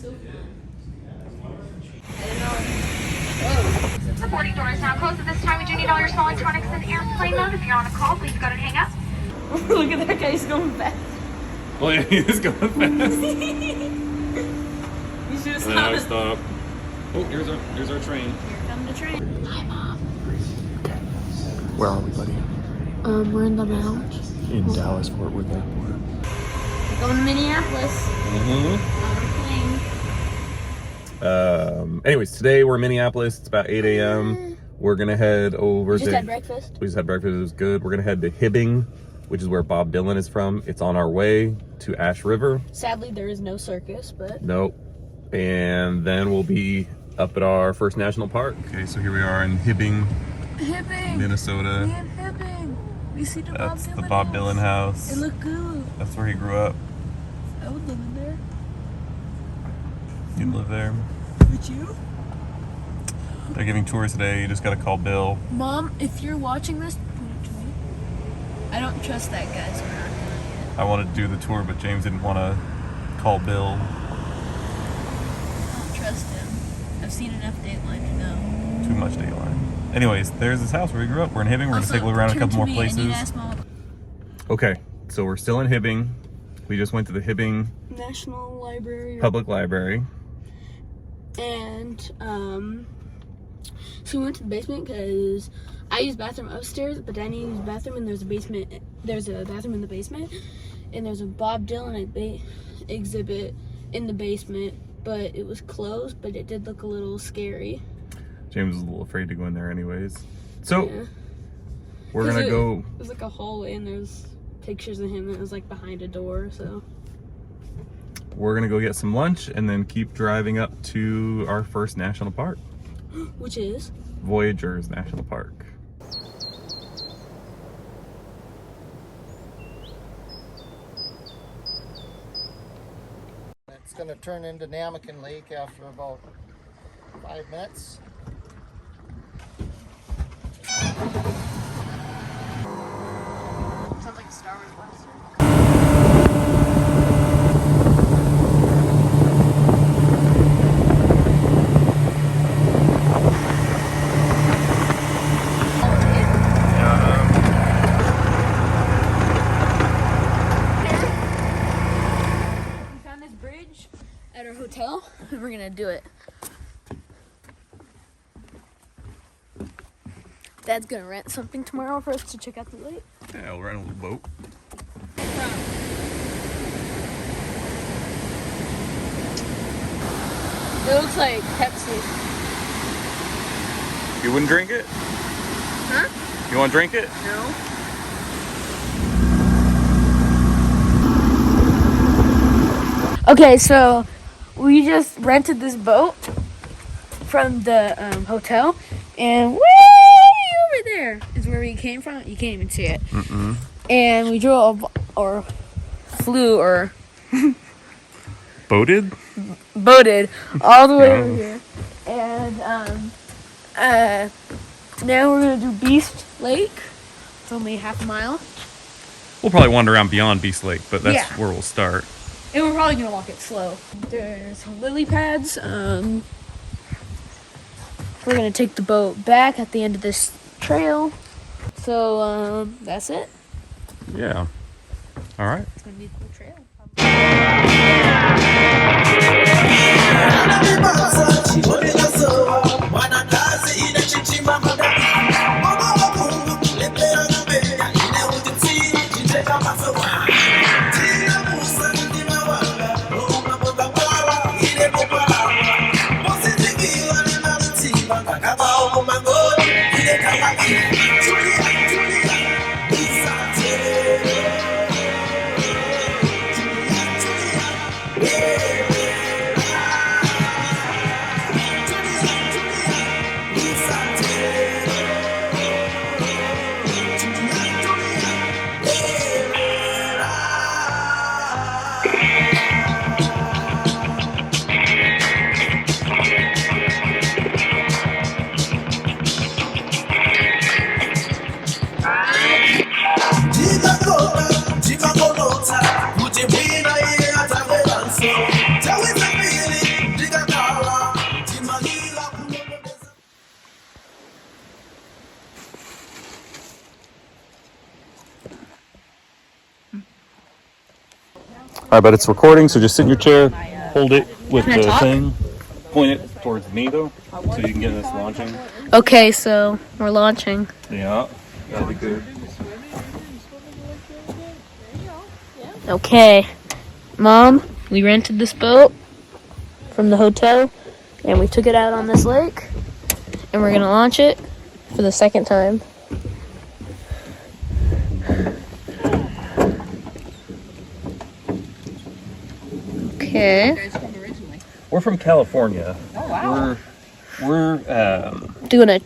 The boarding door is now closed at this time. We do need all your small electronics in airplane mode. If you're on a call, please go and hang up. Look at that guy, he's going fast. Oh yeah, he is going fast. You should have And now I stopped. stop. Oh, here's our train. Here comes the train. Hi, Mom. Where are we, buddy? We're in the mount. In Dallas, Fort Worth Airport. We're going to Minneapolis. Anyways, today we're in Minneapolis. It's about 8 a.m. We're gonna head over We just to. had breakfast. We just had breakfast. It was good. We're gonna head to Hibbing, which is where Bob Dylan is from. It's on our way to Ash River. Sadly, there is no circus, but... Nope. And then we'll be up at our first national park. Okay, so here we are in Hibbing, Minnesota. in Hibbing. We see the That's the Bob Dylan house. It looked good. That's where he grew up. I would live in there. You'd live there. Would you? They're giving tours today. You just gotta call Bill. Mom, if you're watching this, point it to me. I don't trust that guy, so we're not doing it. I wanted to do the tour, but James didn't want to call Bill. I don't trust him. I've seen enough Dateline to know. Too much Dateline. Anyways, there's his house where he grew up. We're in Hibbing. We're gonna take a look around a couple more places. Okay, so we're still in Hibbing. We just went to the Hibbing National Library. Public Library. And so we went to the basement because I use bathroom upstairs, but Danny used bathroom, and there's a basement. There's a bathroom in the basement, and there's a Bob Dylan exhibit in the basement, but it was closed. But it did look a little scary. James was a little afraid to go in there, anyways. So Yeah. we're gonna go. It was like a hallway, and there's pictures of him that was like behind a door. So We're gonna go get some lunch and then keep driving up to our first national park, which is Voyageurs National Park. It's going to turn into Namakan Lake after about 5 minutes. sounds like Star Wars monster. At our hotel, and we're gonna do it. Dad's gonna rent something tomorrow for us to check out the lake. Yeah, we'll rent a little boat. It looks like Pepsi. You wouldn't drink it? Huh? You want to drink it? No. Okay, so we just rented this boat from the hotel, and way over there is where we came from. You can't even see it. And we drove or flew or Boated all the way over here. And now we're gonna do Beast Lake. It's only half a mile. We'll probably wander around beyond Beast Lake, but that's Yeah. where we'll start. And we're probably gonna walk it slow. There's lily pads. We're gonna take the boat back at the end of this trail. So that's it. Yeah. All right. It's gonna be a cool trail. right, but it's recording, so just sit in your chair, hold it with Can I the talk? thing, point it towards me though, so you can get this launching. Okay, so we're launching. Yeah, that'll be good. Okay, Mom, we rented this boat from the hotel, and we took it out on this lake, and we're gonna launch it for the second time. Okay, We're from California. Oh wow. We're doing a.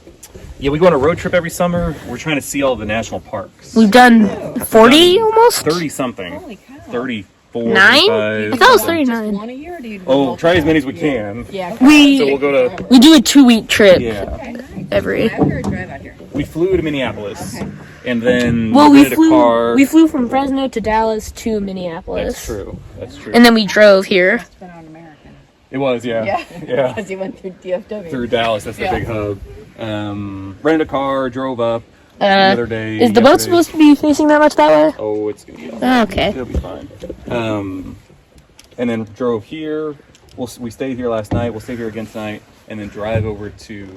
yeah, we go on a road trip every summer. We're trying to see all the national parks. We've done 40 almost. 30 something. 34. Nine? 35, I thought it was something. 39. One a year, or do you do Oh, multiple? try as many as we can. Yeah. So we'll We go to do a 2-week trip yeah. every. Drive here or drive out here? We flew to Minneapolis, and then Well, we rented a car. flew from Fresno to Dallas to Minneapolis. That's true. That's true. And then we drove here. It's been on American. It was, yeah. Yeah. Yeah. Because he went through DFW. Through Dallas, that's the Yeah. big hub. Rented a car, drove up the other day. Is the boat yesterday. supposed to be facing that much that way? Oh, it's gonna be all Oh, okay. It'll be fine. And then drove here. We stayed here last night. We'll stay here again tonight, and then drive over to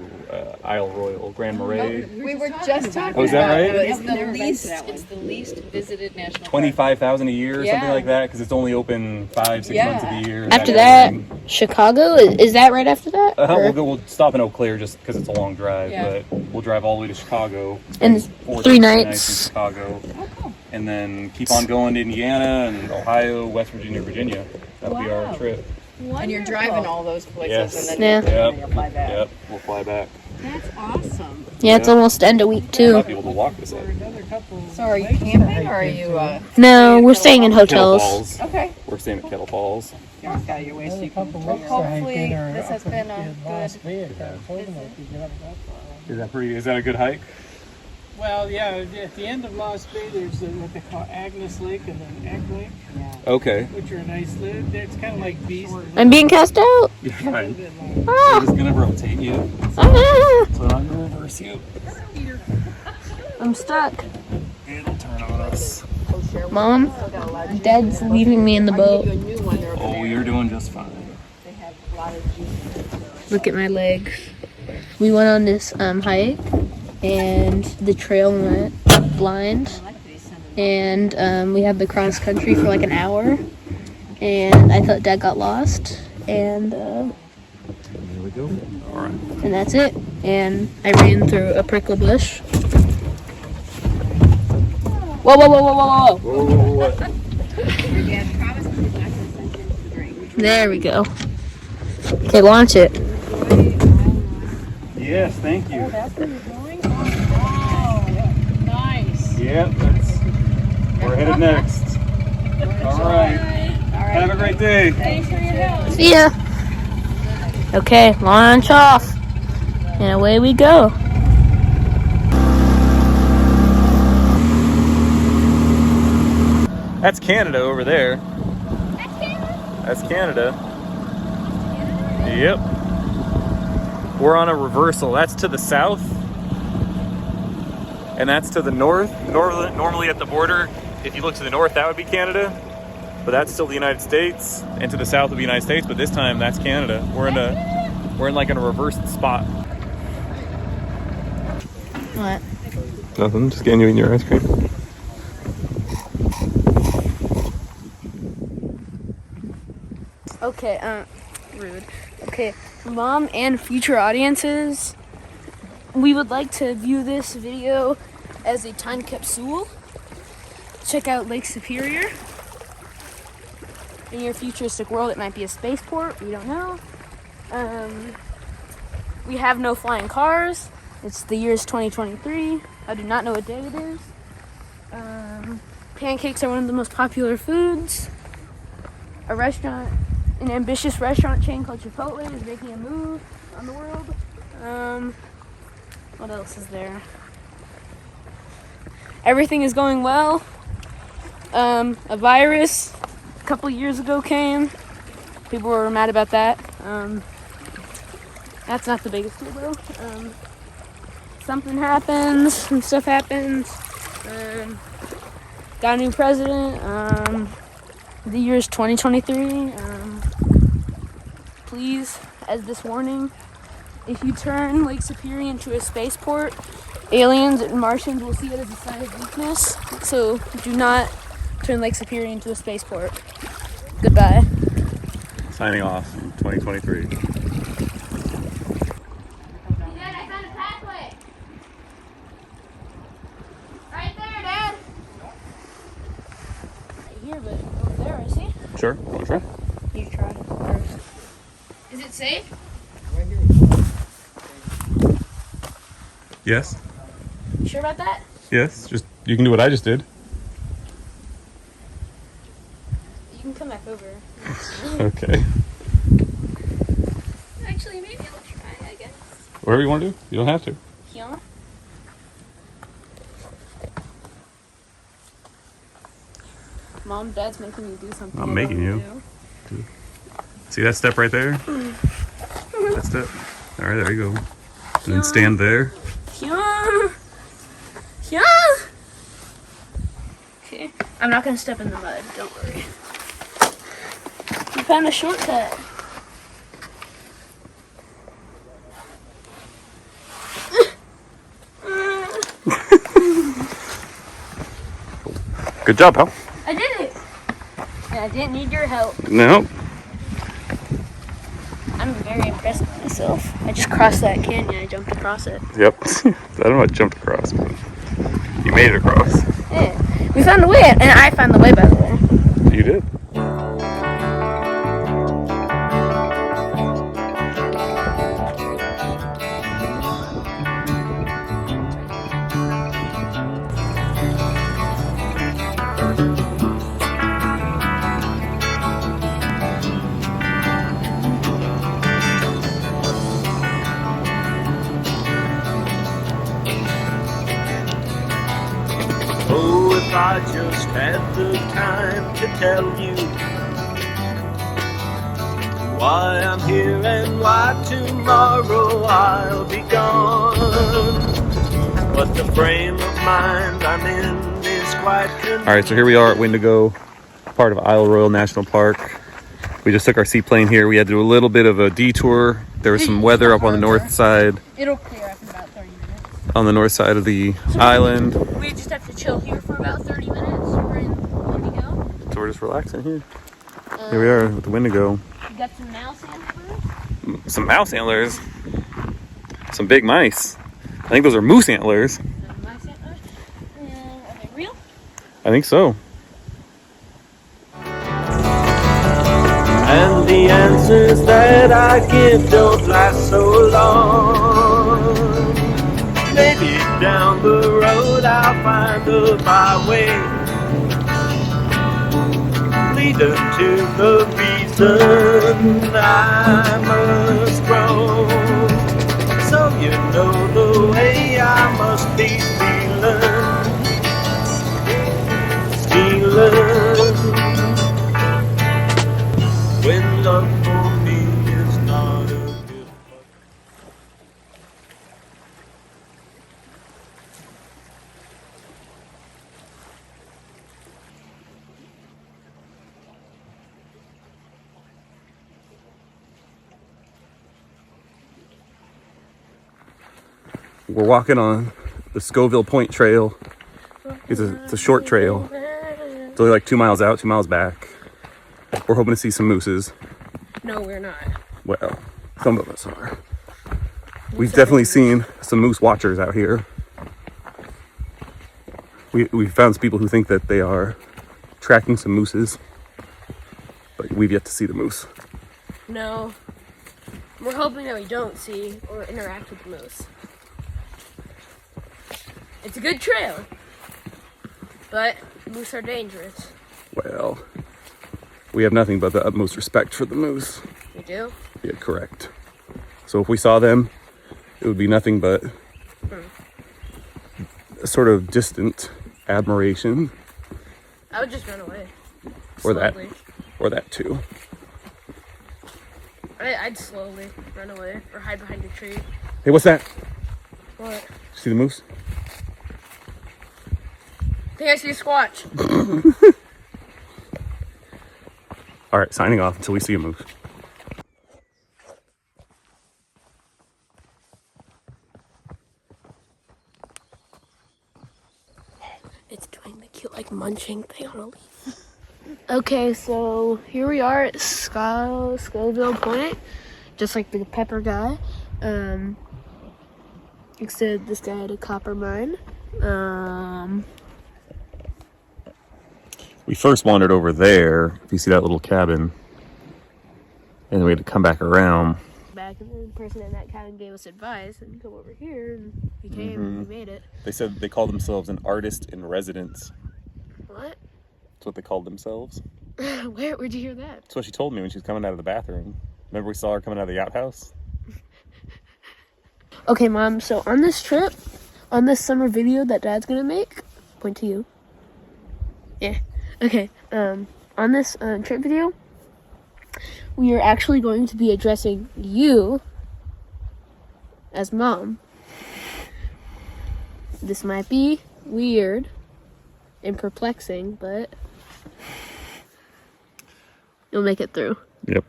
Isle Royal, Grand Marais. We were just talking Oh, is that about right? it. It's the least visited national park. 25,000 a year or something Yeah. like that, because it's only open 5-6 Yeah. months of the year. After kind that, of thing. Chicago? Is that right after that? Or- We'll stop in Eau Claire just because it's a long drive, Yeah. but we'll drive all the way to Chicago. And spend 4 3 days, nights. in Chicago, and then keep on going to Indiana and Ohio, West Virginia, Virginia. That'll be our trip. And you're driving all those places Yes. and then Yeah. you'll fly back. Yep, we'll fly back. That's awesome. Yeah, it's almost end of week Might too. be able to walk this up. So are you camping or are you, No, we're staying in Kettle hotels. Falls. okay. We're staying at Kettle Falls. Hopefully this has been a good Is that pretty? Is that a good hike? Well, yeah, at the end of Lost Bay, there's what they call Agnes Lake and then Egg Lake, Okay. which are nice. It's kind of like Beast. I'm being cast out. You're fine. Ah, I'm just gonna rotate you, ah, so I'm not gonna reverse you. I'm stuck. It'll turn on us. Mom, Dad's leaving me in the boat. Oh, you're doing just fine. Look at my legs. We went on this hike, and the trail went blind, and we had the cross country for like an hour, and I thought Dad got lost, and Here we go. All right. and that's it. And I ran through a prickle bush. Whoa, whoa, whoa, whoa, whoa, whoa! Whoa. There we go. Okay, launch it. Yes, thank you. nice. Yeah, we're headed next. All right. Have a great day. See ya. Okay, launch off. And away we go. That's Canada over there. That's Canada. Yep. We're on a reversal. That's to the south. And that's to the north. Normally at the border, if you look to the north, that would be Canada. But that's still the United States. And to the south would be the United States, but this time that's Canada. We're in like in a reversed spot. What? Nothing, just getting you in your ice cream. Okay, rude. Okay, Mom and future audiences, we would like to view this video as a time capsule. Check out Lake Superior. In your futuristic world, it might be a spaceport. We don't know. We have no flying cars. It's the year is 2023. I do not know what day it is. Pancakes are one of the most popular foods. An ambitious restaurant chain called Chipotle is making a move on the world. What else is there? Everything is going well. A virus a couple years ago came. People were mad about that. That's not the biggest deal though. Something happens, some stuff happens. Got a new president. The year is 2023. Please, as this warning, if you turn Lake Superior into a spaceport, aliens and Martians will see it as a sign of weakness. So do not turn Lake Superior into a spaceport. Goodbye. Signing off in 2023. Dad, I found a pathway. Right there, Dad. Right here, but over there, I see. Sure. Want to try? You try first. Is it safe? Yes. You sure about that? Yes. Just you can do what I just did. You can come back over. Okay. Actually, maybe I'll try, I guess. Whatever you want to do. You don't have to. Yeah. Mom, Dad's making me do something. I'm I making don't you. wanna do. See that step right there? That step. All right, there you go. And then stand there. Yeah. Yeah. Okay. I'm not gonna step in the mud. Don't worry. We found a shortcut. Good job, pal. I did it. And I didn't need your help. No. I'm very impressed with myself. I just crossed that canyon. I jumped across it. Yep. I don't know. I jumped across, but you made it across. Yeah. We found a way, and I found the way, by the way. You did. Oh, if I just had the time to tell you why I'm here and why tomorrow I'll be gone. But the frame of mind I'm in is quite All right, so here we are at Wendigo, part of Isle Royale National Park. We just took our seaplane here. We had to do a little bit of a detour. There was some weather up on the north side, It'll clear up in about 30 minutes. on the north side of the island. We just have to chill here for about 30 minutes. We're in Wendigo. So we're just relaxing here. Here we are with the Wendigo. We got some mouse antlers. Some mouse antlers. Some big mice. I think those are moose antlers. Mouse antlers. And are they real? I think so. And the answers that I give don't last so long. Maybe down the road I'll find a byway, leader to the reason I must grow. So you know the way I must be feeling. When love for me is not a gift. We're walking on the Scoville Point Trail. It's a short trail. It's only like 2 miles out, 2 miles back. We're hoping to see some mooses. No, we're not. Well, some of us are. We've definitely seen some moose watchers out here. We found some people who think that they are tracking some mooses, but we've yet to see the moose. No. We're hoping that we don't see or interact with the moose. It's a good trail, but moose are dangerous. Well, we have nothing but the utmost respect for the moose. You do? Yeah, correct. So if we saw them, it would be nothing but a sort of distant admiration. I would just run away. Or that. Slowly. Or that too. I'd slowly run away or hide behind a tree. Hey, what's that? What? See the moose? I think I see a squatch. All right, signing off until we see a move. It's doing the cute like munching thing on a leaf. Okay, so here we are at Scoville Point, just like the pepper guy. Except this guy had a copper mine. We first wandered over there. If you see that little cabin, and then we had to come back around. Back, and the person in that cabin gave us advice, and come over here, and we came and we made it. They said they called themselves an artist in residence. What? That's what they called themselves. Where'd you hear that? That's what she told me when she was coming out of the bathroom. Remember we saw her coming out of the outhouse? Okay, Mom, so on this trip, on this summer video that Dad's gonna make, point to you. Yeah. Okay, on this trip video, we are actually going to be addressing you as Mom. This might be weird and perplexing, but you'll make it through. Yep.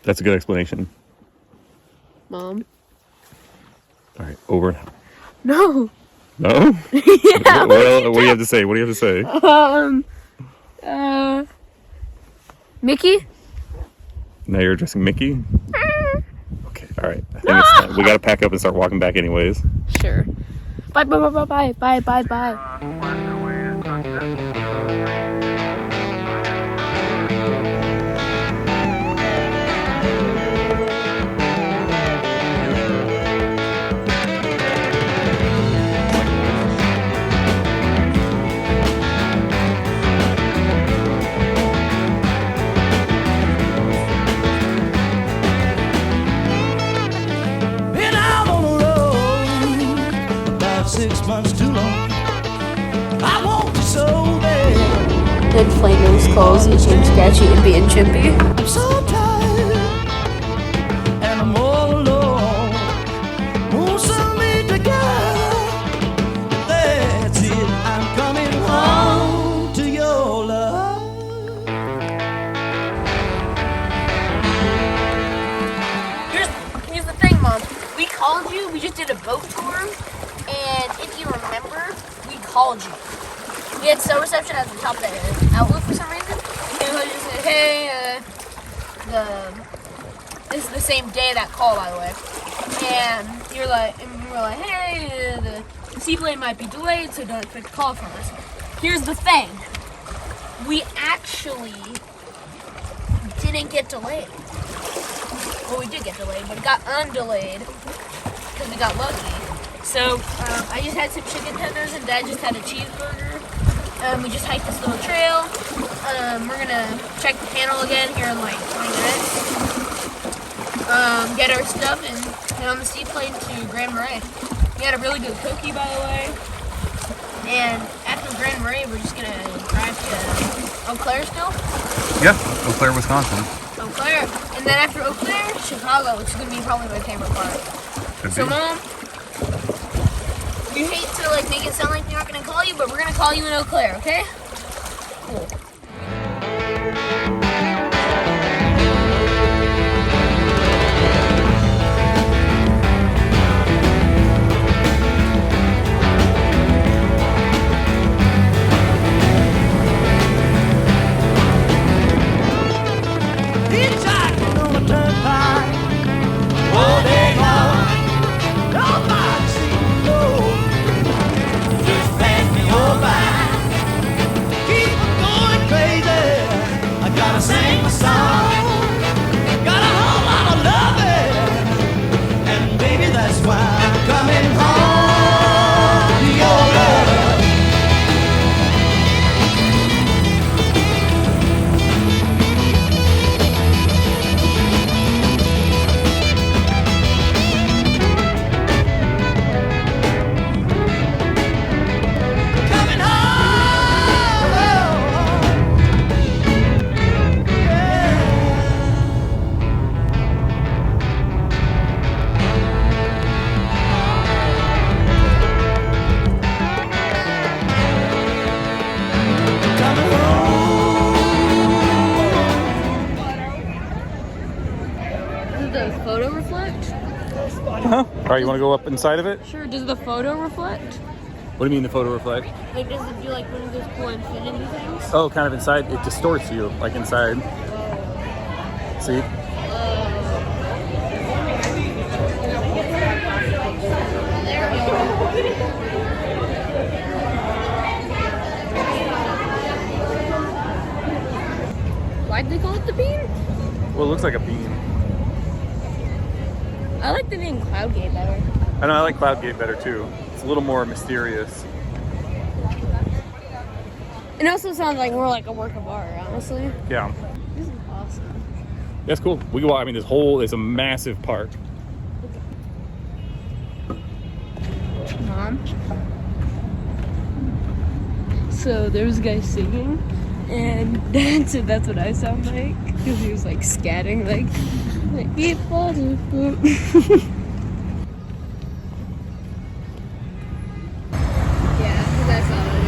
That's a good explanation. Mom. All right, over and out. No. No? Yeah. What do you have to say? What do you have to say? Mickey? Now you're addressing Mickey? Okay, all right. I think it's time. We got to pack up and start walking back anyways. Sure. Bye, bye, bye, bye, bye, bye, bye, bye. Been out on the road about 6 months too long. I want you so bad. Then Flaming's calls Itchy, Scratchy, and being Chimpy. I'm so tired and I'm all alone. Won't send me together. That's it. I'm coming home to your love. Here's the thing, Mom. We called you. We just did a boat tour, and if you remember, we called you. We had cell reception at the top of the outlook for some reason. And we just said, "Hey, this is the same day of that call, by the way." And we were like, "Hey, the seaplane might be delayed, so don't expect a call from us." Here's the thing: we actually didn't get delayed. Well, we did get delayed, but it got undelayed because we got lucky. So I just had some chicken tenders, and Dad just had a cheeseburger. We just hiked this little trail. We're gonna check the panel again here in like 20 minutes. Get our stuff and head on the seaplane to Grand Marais. We had a really good cookie, by the way. And after Grand Marais, we're just gonna drive to Eau Claire still. Yeah, Eau Claire, Wisconsin. Eau Claire, and then after Eau Claire, Chicago, which is gonna be probably my favorite part. So, Mom, you hate to like make it sound like we're not gonna call you, but we're gonna call you in Eau Claire, okay? Cool. Hitchhiking on the turnpike all day long. Nobody seems to know. Just pass me on by. Keep on going right, you want to go up inside of it? Sure. Does the photo reflect? What do you mean the photo reflect? Like, does it do like one of those cool infinity things? Oh, kind of inside. It distorts you, like inside. See? Why'd they call it the beam? Well, it looks like a beam. I like the name Cloudgate better. I know, I like Cloudgate better too. It's a little more mysterious. It also sounds like more like a work of art, honestly. Yeah. This is awesome. That's cool. We go, I mean, this whole is a massive park. Mom. So there was a guy singing, and Dad said that's what I sound like, because he was like scatting, like beep, boop, boop. Yeah, that's all I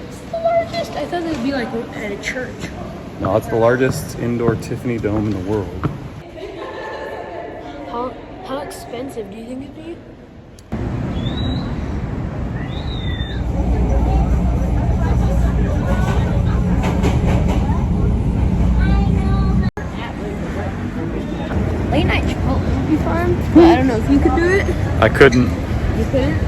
It's the largest. I thought it'd be like at a church. No, it's the largest indoor Tiffany dome in the world. How expensive do you think it'd be? Late night Chipotle would be fun, but I don't know if you could do it. I couldn't. You couldn't?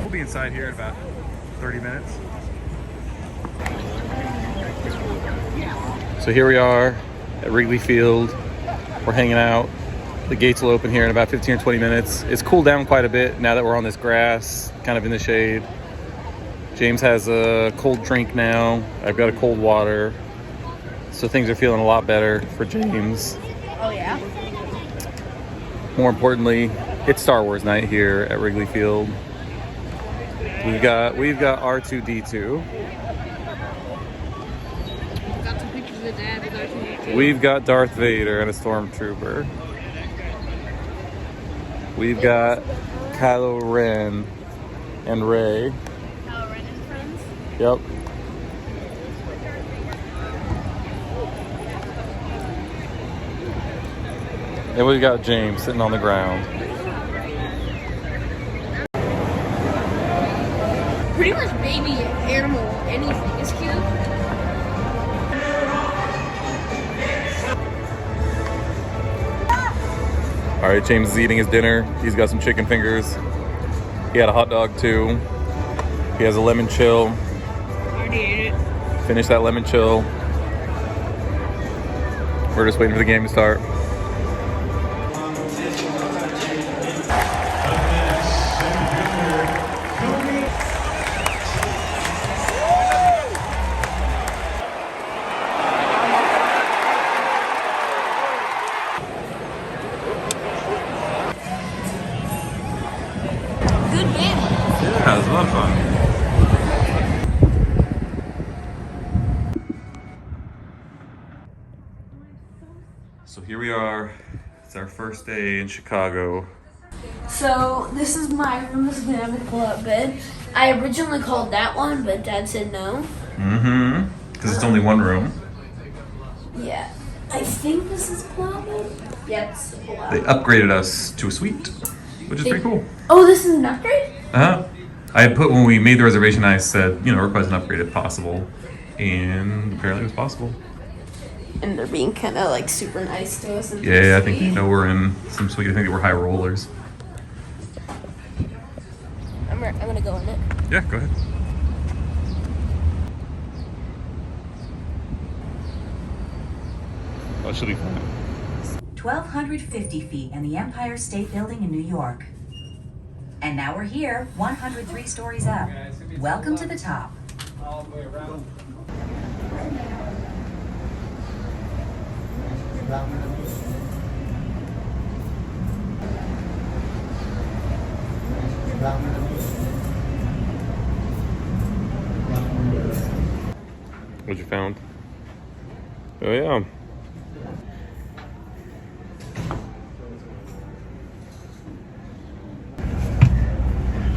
We'll be inside here in about 30 minutes. So here we are at Wrigley Field. We're hanging out. The gates will open here in about 15 or 20 minutes. It's cooled down quite a bit now that we're on this grass, kind of in the shade. James has a cold drink now. I've got a cold water. So things are feeling a lot better for James. Oh yeah? More importantly, it's Star Wars night here at Wrigley Field. We've got R2-D2. Got some pictures of Dad with R2-D2. We've got Darth Vader and a stormtrooper. We've got Kylo Ren and Rey. Kylo Ren and friends. Yep. And we've got James sitting on the ground. Pretty much baby animal anything is cute. All right, James is eating his dinner. He's got some chicken fingers. He had a hot dog too. He has a lemon chill. Already ate it. Finish that lemon chill. We're just waiting for the game to start. Good game. Yeah, it was a lot of fun. So here we are. It's our first day in Chicago. So this is my room. This is gonna have a pull-out bed. I originally called that one, but Dad said no. Mm-hmm. Because it's only one room. Yeah. I think this is pull-out bed. Yep, it's a pull-out. They upgraded us to a suite, which is pretty cool. Oh, this is an upgrade? Uh-huh. I put, when we made the reservation, I said, request an upgrade if possible. And apparently it was possible. And they're being kind of like super nice to us. And Yeah, I think they know we're in some suite. I think we're high rollers. I'm gonna go in it. Yeah, go ahead. Oh, it should be fine. 1,250 feet in the Empire State Building in New York. And now we're here, 103 stories up. Welcome to the top. All the way around. What you found? Oh yeah.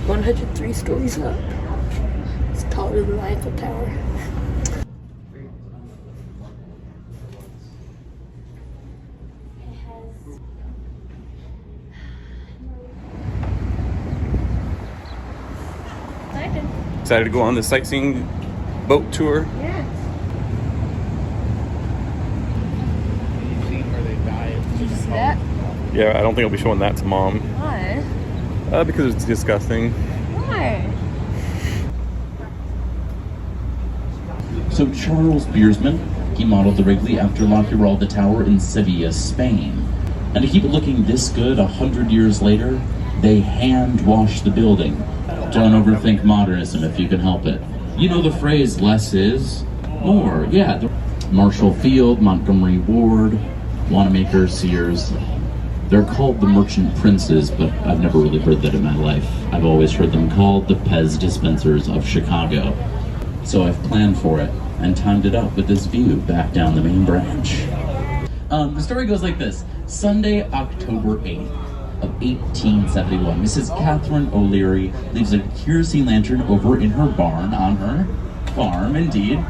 "103 stories up. It's tall. call it the Eiffel Tower. Excited to go on this sightseeing boat tour. Yeah. You've seen where they dive. Did you see that? Yeah, I don't think I'll be showing that to Mom. Why? Because it's disgusting. Why? So Charles Biersman, he modeled the Wrigley after La Giralda Tower in Sevilla, Spain. And to keep it looking this good 100 years later, they hand-washed the building. Don't overthink modernism if you can help it. You know the phrase, less is more. Yeah. Marshall Field, Montgomery Ward, Wanamaker, Sears. They're called the Merchant Princes, but I've never really heard that in my life. I've always heard them called the Pez Dispensers of Chicago. So I've planned for it and timed it up with this view back down the main branch. The story goes like this. Sunday, October 8th of 1871, Mrs. Catherine O'Leary leaves a kerosene lantern over in her barn on her farm, indeed.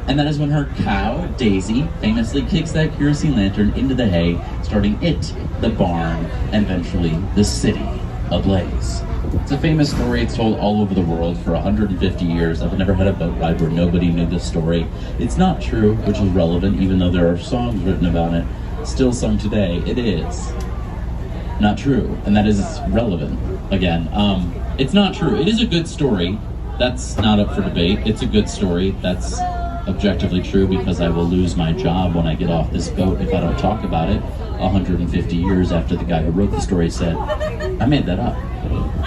And that is when her cow, Daisy, famously kicks that kerosene lantern into the hay, starting it, the barn, and eventually the city ablaze. It's a famous story. It's told all over the world for 150 years. I've never had a boat ride where nobody knew this story. It's not true, which is relevant, even though there are songs written about it, still sung today. It is not true, and that is relevant. Again, it's not true. It is a good story. That's not up for debate. It's a good story. That's objectively true, because I will lose my job when I get off this boat if I don't talk about it 150 years after the guy who wrote the story said, I made that up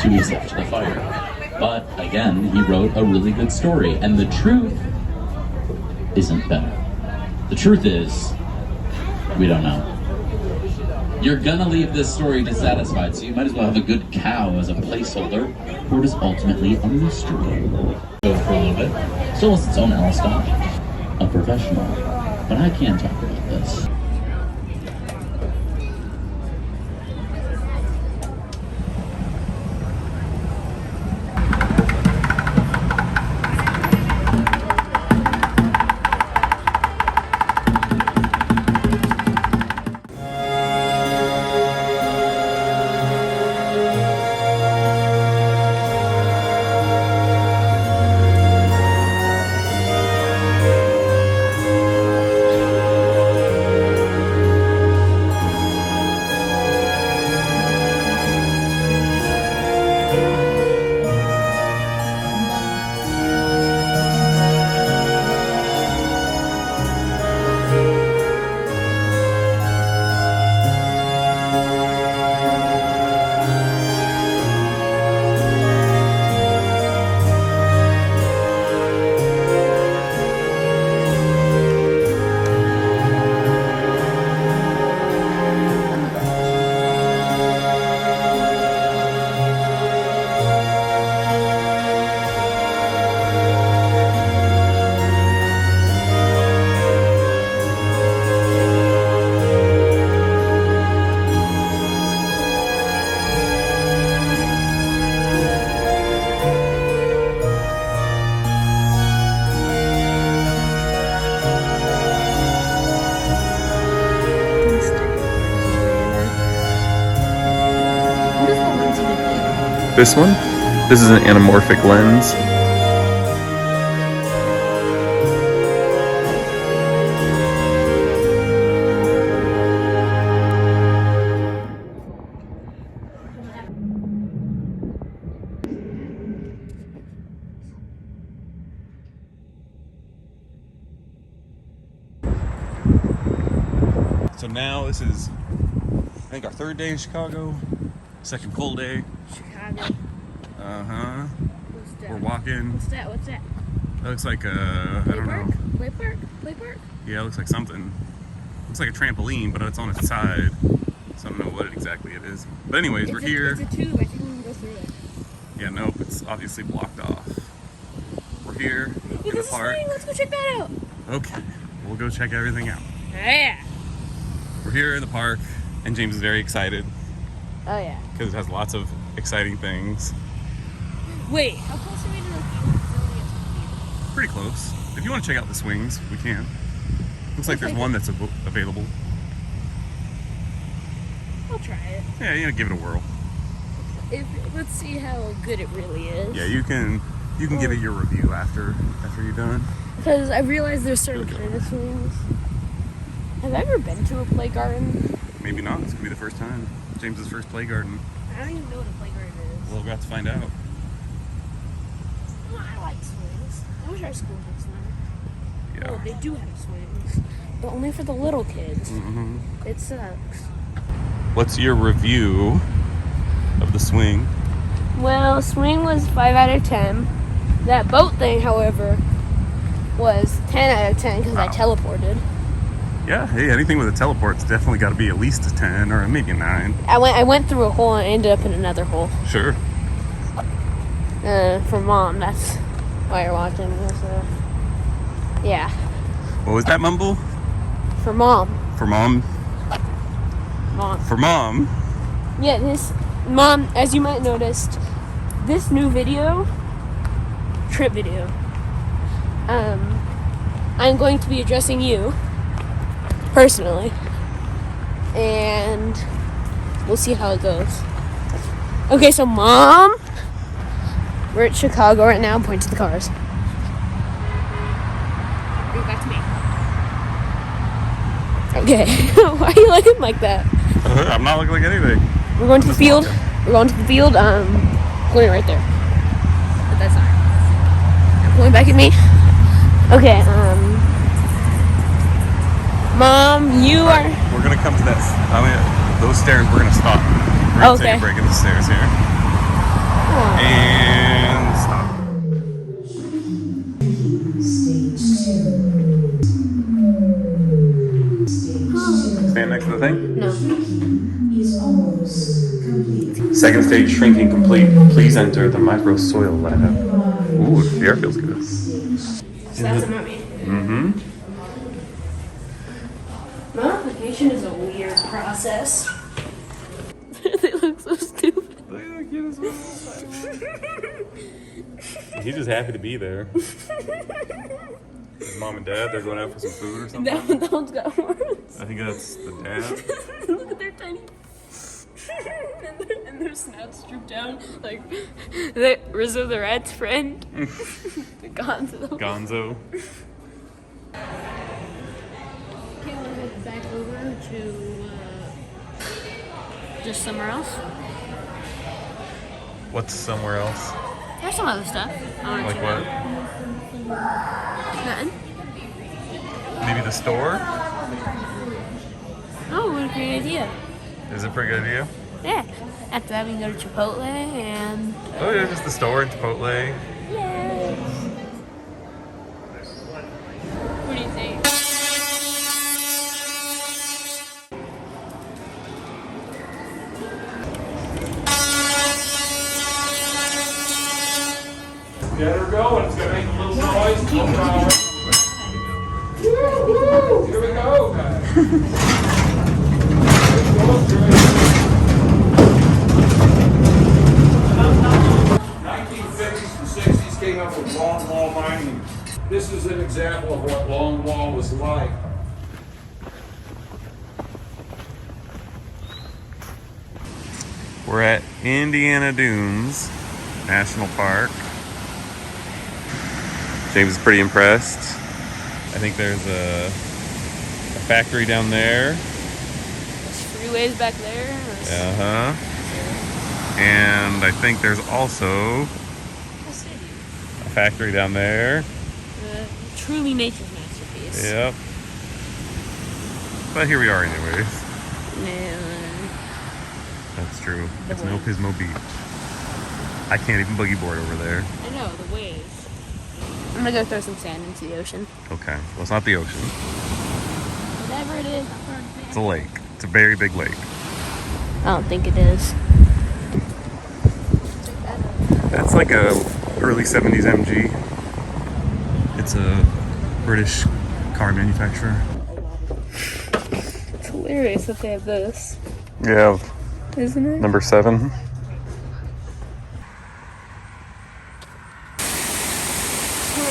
2 weeks after the fire. But again, he wrote a really good story, and the truth isn't better. The truth is, we don't know. You're gonna leave this story dissatisfied, so you might as well have a good cow as a placeholder, for it is ultimately a mystery. Go for a little bit. Still has its own Aristotle. A professional. But I can talk about this. This one? This is an anamorphic lens. So now this is, I think, our third day in Chicago, second full day. Chicago. Uh-huh. What's that? We're walking. What's that? What's that? That looks like a, I don't know. Play park? Play park? Yeah, it looks like something. Looks like a trampoline, but it's on its side. So I don't know what exactly it is. But anyways, we're here. It's a tube. I think we can go through it. Yeah, nope, it's obviously blocked off. We're here in the park. Let's go check that out. Okay, we'll go check everything out. Yeah. We're here in the park, and James is very excited Oh yeah. because it has lots of exciting things. Wait, how close are we to the pretty close. If you want to check out the swings, we can. Looks like there's one that's available. I'll try it. Yeah, you know, give it a whirl. Let's see how good it really is. Yeah, you can give it your review after you're done. Because I realize there's certain kind of swings. Have I ever been to a play garden? Maybe not. This could be the first time. James's first play garden. I don't even know what a play garden is. We'll have to find out. Oh, I like swings. I wish our school had some. Yeah. Oh, they do have swings, but only for the little kids. Mm-hmm. It sucks. What's your review of the swing? Well, swing was 5 out of 10. That boat thing, however, was 10 out of 10 because I teleported. Yeah, hey, anything with a teleport's definitely got to be at least a 10 or maybe a 9. I went through a hole and ended up in another hole. Sure. For Mom, that's why you're watching this. Yeah. What was that mumble? For Mom. For Mom? Mom. For Mom? Yeah, this Mom, as you might noticed, this new video, trip video, I'm going to be addressing you personally, and we'll see how it goes. Okay, so Mom, we're at Chicago right now. Point to the cars. Bring it back to me. Okay. Why are you looking like that? I'm not looking like anything. We're going to the field. We're going to the field. Going right there. But that's not. Going back at me. Okay. Mom, you are. We're gonna come to that. Those stairs. We're gonna stop. We're gonna take a break in the stairs here. And stop. Stand next to the thing? No. Second stage shrinking complete. Please enter the micro soil lab. Ooh, the air feels good. So that's a mummy. Mm-hmm. Mummification is a weird process. They look so stupid. He's just happy to be there. His mom and dad, they're going out for some food or something. That one's got horns. I think that's the dad. Look at their tiny. and their snouts droop down like Rizzo the Rat's friend. Gonzo. Gonzo. Okay, we'll head back over to just somewhere else. What's somewhere else? There's some other stuff. Like what? Nothing. Maybe the store? Oh, what a great idea. Is it a pretty good idea? Yeah. After that, we can go to Chipotle and. Oh yeah, just the store and Chipotle. Yes. What do you think? Get her going. It's gonna make a little noise. Here we go, guys. 1950s and 60s came up with long wall mining. This is an example of what long wall was like. We're at Indiana Dunes National Park. James is pretty impressed. I think there's a factory down there. There's freeways back there. Uh-huh. And I think there's also a factory down there. Truly nature's masterpiece. Yep. But here we are anyways. Man. That's true. It's no Pismo Beach. I can't even boogie board over there. I know, the waves. I'm gonna go throw some sand into the ocean. Okay. Well, it's not the ocean. Whatever it is. It's a lake. It's a very big lake. I don't think it is. That's like a early 70s MG. It's a British car manufacturer. It's hilarious that they have this. Yeah. Isn't it? Number 7.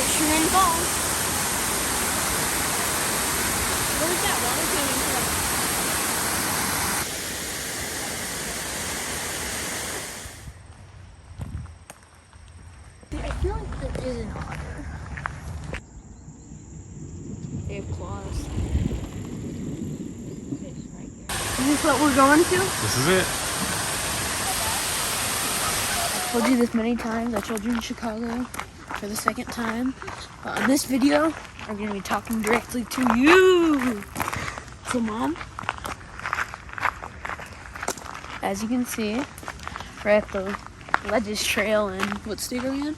Shooting ball. is an otter. They have claws. Is this what we're going to? This is it. I told you this many times. I told you in Chicago for the second time. But on this video, I'm going to be talking directly to you. So, Mom, as you can see, we're at the Ledges Trail in what state are we in?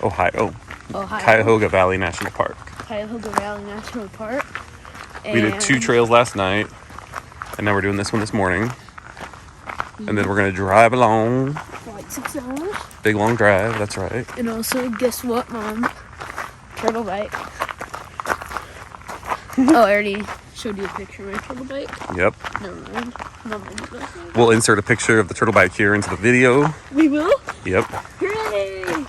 Ohio. Ohio. Cuyahoga Valley National Park. Cuyahoga Valley National Park. We did 2 trails last night, and now we're doing this one this morning. And then we're gonna drive along. For like 6 hours. Big long drive, that's right. And also, guess what, Mom? Turtle bike. Oh, I already showed you a picture of my turtle bike. Yep. Never mind. We'll insert a picture of the turtle bike here into the video. We will? Yep. Hooray!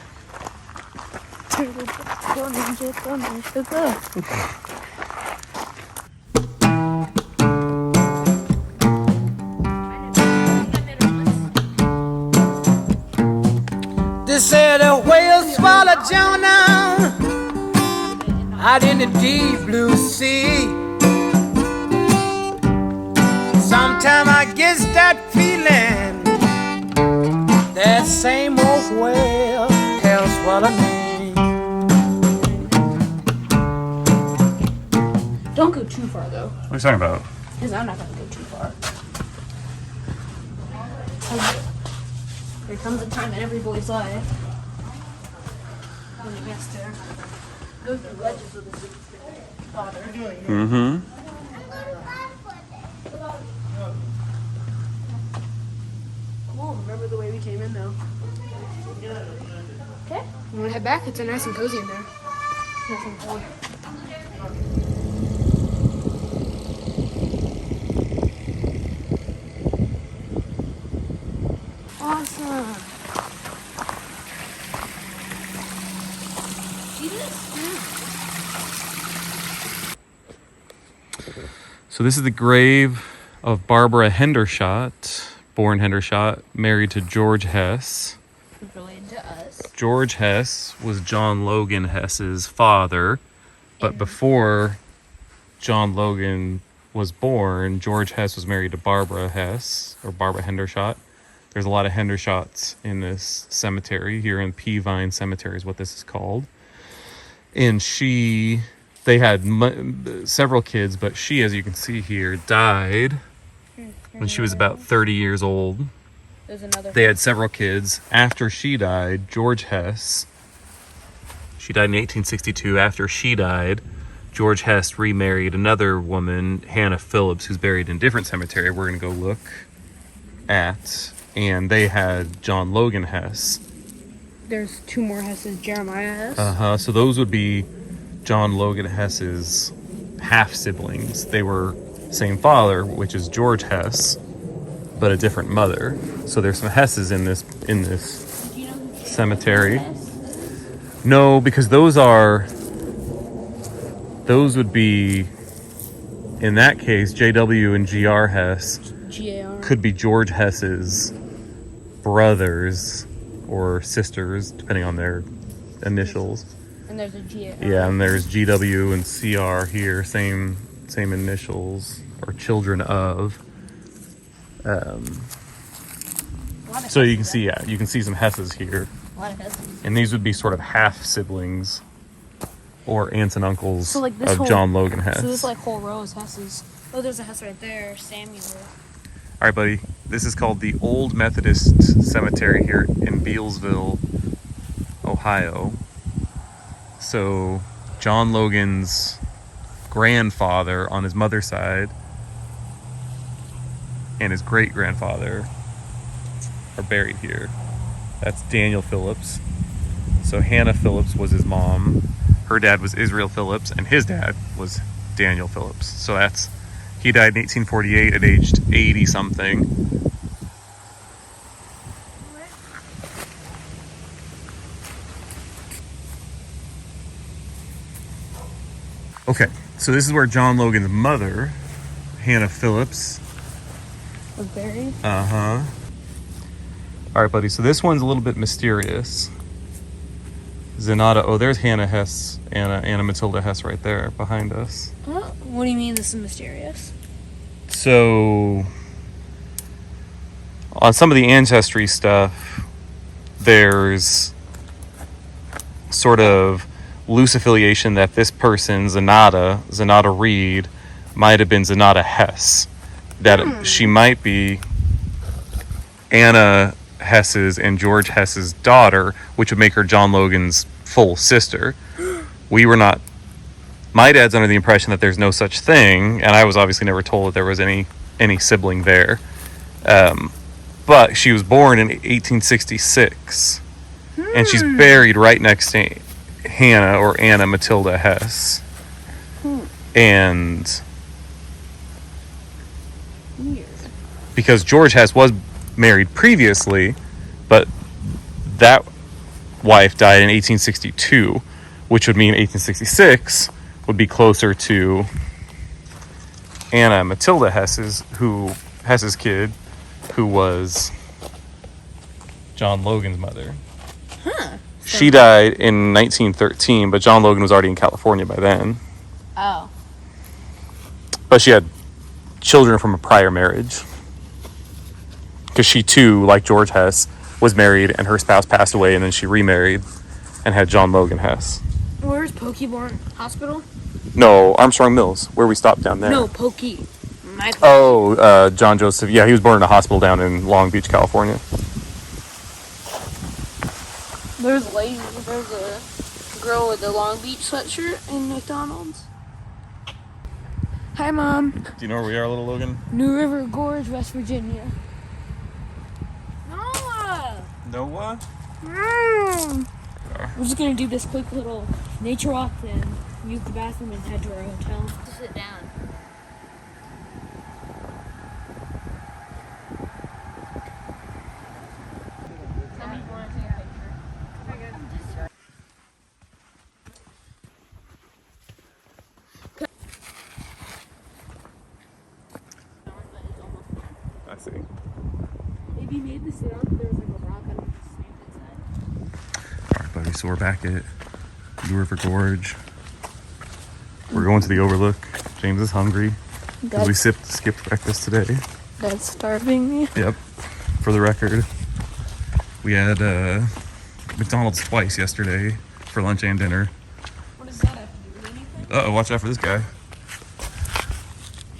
Turtle bike, go ninja, go. They said a whale swallowed Jonah out in the deep blue sea. Sometime I get that feeling that same old whale has swallowed me. Don't go too far, though. What are you talking about? Because I'm not going to go too far. There comes a time in every boy's life when he has to go through ledges with his father. Mm-hmm. Cool, remember the way we came in, though. Okay. You want to head back? It's nice and cozy in there. Nice and cold. Awesome. See this? So this is the grave of Barbara Hendershot, born Hendershot, married to George Hess. Who's related to us. George Hess was John Logan Hess's father, but before John Logan was born, George Hess was married to Barbara Hess, or Barbara Hendershot. There's a lot of Hendershots in this cemetery here in Peavine Cemetery is what this is called. And they had several kids, but she, as you can see here, died when she was about 30 years old. There's another. They had several kids. After she died, George Hess, she died in 1862. After she died, George Hess remarried another woman, Hannah Phillips, who's buried in a different cemetery we're going to go look at. And they had John Logan Hess. There's 2 more Hesses, Jeremiah Hess. So those would be John Logan Hess's half-siblings. They were same father, which is George Hess, but a different mother. So there's some Hesses in this cemetery. No, because those would be, in that case, J.W. and G.R. Hess could be George Hess's brothers or sisters, depending on their initials. And there's a G. Yeah, and there's GW and CR here, same initials, or children of. So you can see, you can see some Hesses here. A lot of Hesses. And these would be sort of half siblings or aunts and uncles of John Logan Hess. So this whole row is Hesses. Oh, there's a Hess right there, Samuel. All right, buddy. This is called the Old Methodist Cemetery here in Bealsville, Ohio. So John Logan's grandfather on his mother's side and his great-grandfather are buried here. That's Daniel Phillips. So Hannah Phillips was his mom. Her dad was Israel Phillips, and his dad was Daniel Phillips. So he died in 1848 at age 80-something. Okay, so this is where John Logan's mother, Hannah Phillips, was buried. All right, buddy. So this one's a little bit mysterious. Zenata. Oh, there's Hannah Hess, Anna Matilda Hess right there behind us. What do you mean this is mysterious? So, on some of the ancestry stuff, there's sort of loose affiliation that this person, Zenata Reed, might have been Zenata Hess. That she might be Anna Hess's and George Hess's daughter, which would make her John Logan's full sister. We were not... My dad's under the impression that there's no such thing, and I was obviously never told that there was any sibling there. But she was born in 1866, and she's buried right next to Hannah or Anna Matilda Hess. And because George Hess was married previously, but that wife died in 1862, which would mean 1866 would be closer to Anna Matilda Hess's kid, who was John Logan's mother. She died in 1913, but John Logan was already in California by then. Oh. But she had children from a prior marriage. Because she too, like George Hess, was married and her spouse passed away, and then she remarried and had John Logan Hess. Where's Pokeborn Hospital? No, Armstrong Mills, where we stopped down there. No, Pokey. John Joseph. Yeah, he was born in a hospital down in Long Beach, California. There's a girl with a Long Beach sweatshirt in McDonald's. Hi, Mom. Do you know where we are, little Logan? New River Gorge, West Virginia. Noah? We're just gonna do this quick little nature walk, then use the bathroom and head to our hotel. Sit down. I see. Maybe you made the sit up, there was like a rock on the sand inside. Alright, buddy, so we're back at New River Gorge. We're going to the Overlook. James is hungry because we skipped breakfast today. That's starving me. Yep. For the record, we had McDonald's twice yesterday for lunch and dinner. What does that have to do with anything? Uh-oh, watch out for this guy.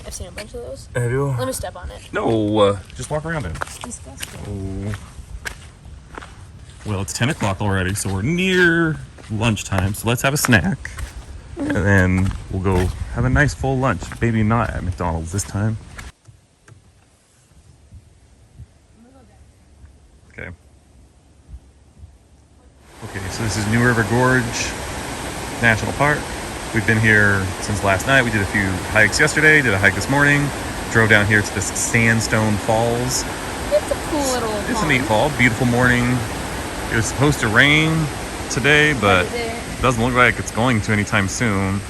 I've seen a bunch of those. Have you? Let me step on it. No, just walk around it. It's disgusting. Oh. Well, it's 10 o'clock already, so we're near lunchtime, so let's have a snack. And then we'll go have a nice full lunch. Maybe not at McDonald's this time. Okay. Okay, so this is New River Gorge National Park. We've been here since last night. We did a few hikes yesterday, did a hike this morning, drove down here to the Sandstone Falls. It's a cool little It's a neat fall, beautiful morning. It was supposed to rain today, but it doesn't look like it's going to anytime soon.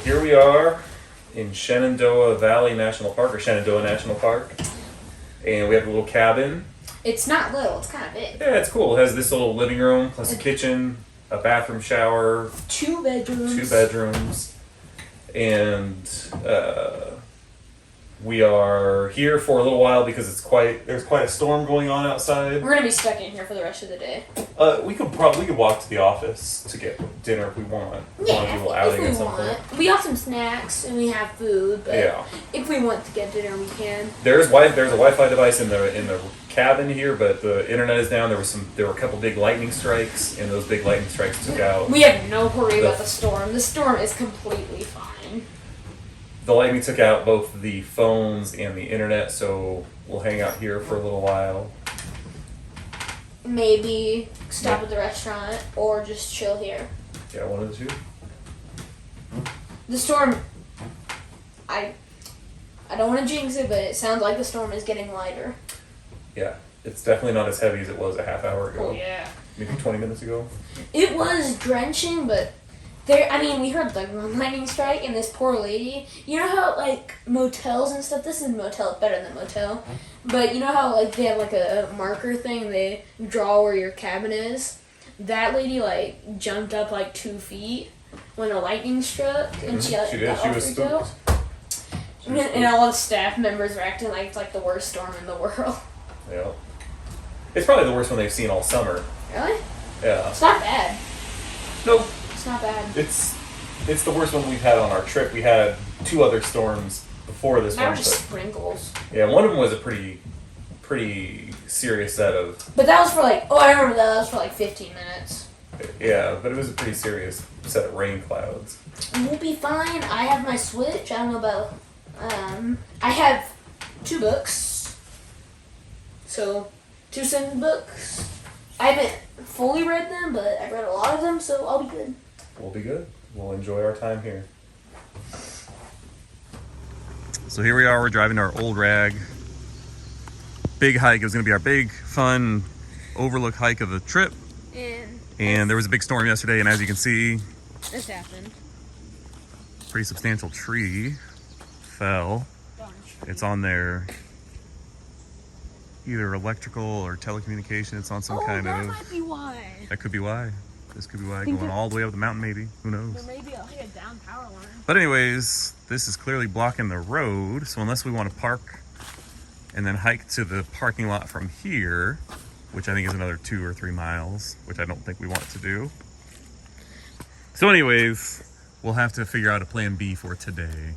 Here we are in Shenandoah Valley National Park, or Shenandoah National Park. And we have a little cabin. It's not little, it's kind of big. Yeah, it's cool. It has this little living room, plus a kitchen, a bathroom, shower, 2 bedrooms. 2 bedrooms. And we are here for a little while because there's quite a storm going on outside. We're gonna be stuck in here for the rest of the day. We could walk to the office to get dinner if we want. Yeah, Want to do a little if outing we at some point. want. We have some snacks and we have food, but Yeah. if we want to get dinner, we can. There's a Wi-Fi device in the cabin here, but the internet is down. There were a couple big lightning strikes, and those big lightning strikes took out. We have no worry about the storm. The storm is completely fine. The lightning took out both the phones and the internet, so we'll hang out here for a little while. Maybe stop at the restaurant or just chill here. Yeah, one of the two. The storm, I don't want to jinx it, but it sounds like the storm is getting lighter. Yeah, it's definitely not as heavy as it was a half hour ago. Oh yeah. Maybe 20 minutes ago. It was drenching, but we heard like one lightning strike, and this poor lady. You know how like motels and stuff. This is a motel. It's better than a motel. But you know how like they have like a marker thing. They draw where your cabin is. That lady like jumped up like 2 feet when a lightning struck, and she did. She was spooked. And all the staff members were acting like it's like the worst storm in the world. Yeah. It's probably the worst one they've seen all summer. Really? Yeah. It's not bad. Nope. It's not bad. It's the worst one we've had on our trip. We had 2 other storms before this Now one. we're just sprinkles. Yeah, one of them was a pretty serious set of. But that was for like, I remember that was for like 15 minutes. Yeah, but it was a pretty serious set of rain clouds. We'll be fine. I have my Switch. I don't know about, I have 2 books. So, 2 Sims books. I haven't fully read them, but I've read a lot of them, so I'll be good. We'll be good. We'll enjoy our time here. So here we are, we're driving to our old rag. Big hike. It was going to be our big, fun overlook hike of the trip. And there was a big storm yesterday, and as you can see, This happened. pretty substantial tree fell. It's on their either electrical or telecommunication. It's on some kind that of. might be why. That could be why. This could be why. Think Going that- all the way up the mountain, maybe. Who knows? There may be like a down power line. But anyways, this is clearly blocking the road. So unless we want to park and then hike to the parking lot from here, which I think is another 2 or 3 miles, which I don't think we want to do. So anyways, we'll have to figure out a plan B for today.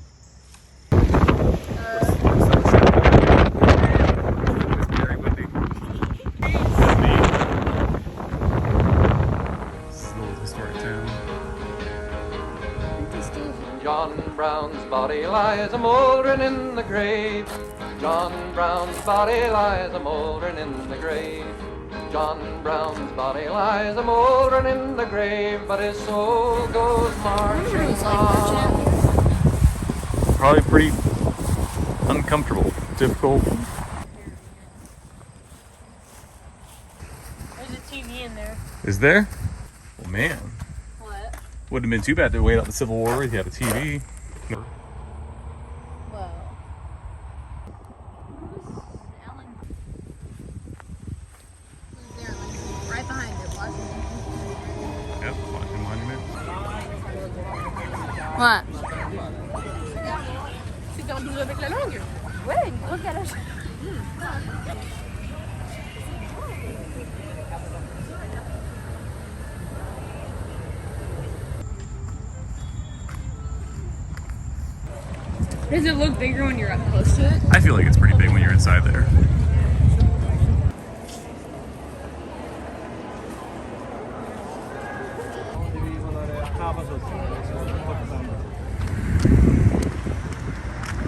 It's very windy. This is a little historic town. John Brown's body lies a mouldering in the grave. John Brown's body lies a mouldering in the grave. John Brown's body lies a mouldering in the grave, but his soul goes marching on. Probably pretty uncomfortable, difficult. There's a TV in there. Is there? Well, man. What? Wouldn't have been too bad to wait out the Civil War if you had a TV. Well. Right behind it, Washington. Yep, Washington Monument. What? C'est tendu avec la langue. Ouais, une grosse galoche. Does it look bigger when you're up close to it? I feel like it's pretty big when you're inside there.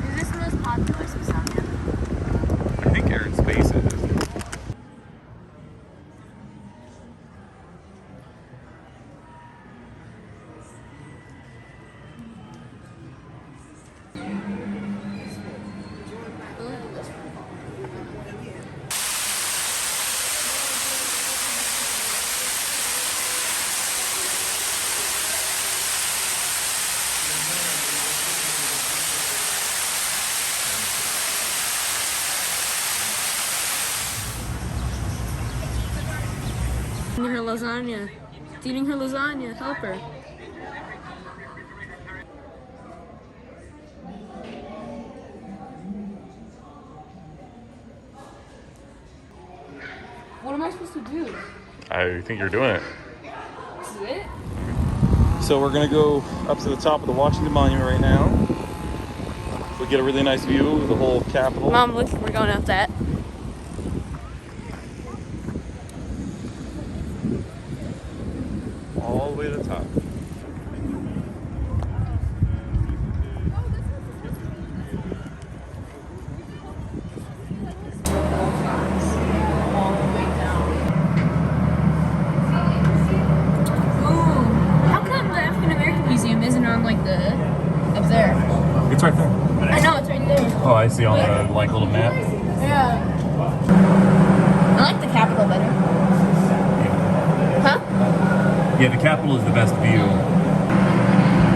Is this the most popular Smithsonian? I think Air and Space is. eating her lasagna. It's eating her lasagna. Help her. What am I supposed to do? I think you're doing it. This is it? So we're gonna go up to the top of the Washington Monument right now. We get a really nice view of the whole Capitol. Mom, look, we're going up that. All the way to the top. How come the African American Museum isn't on like the up there? It's right there. I know it's right there. Oh, I see on the like little map. Yeah. I like the Capitol better. Huh? Yeah, the Capitol is the best view.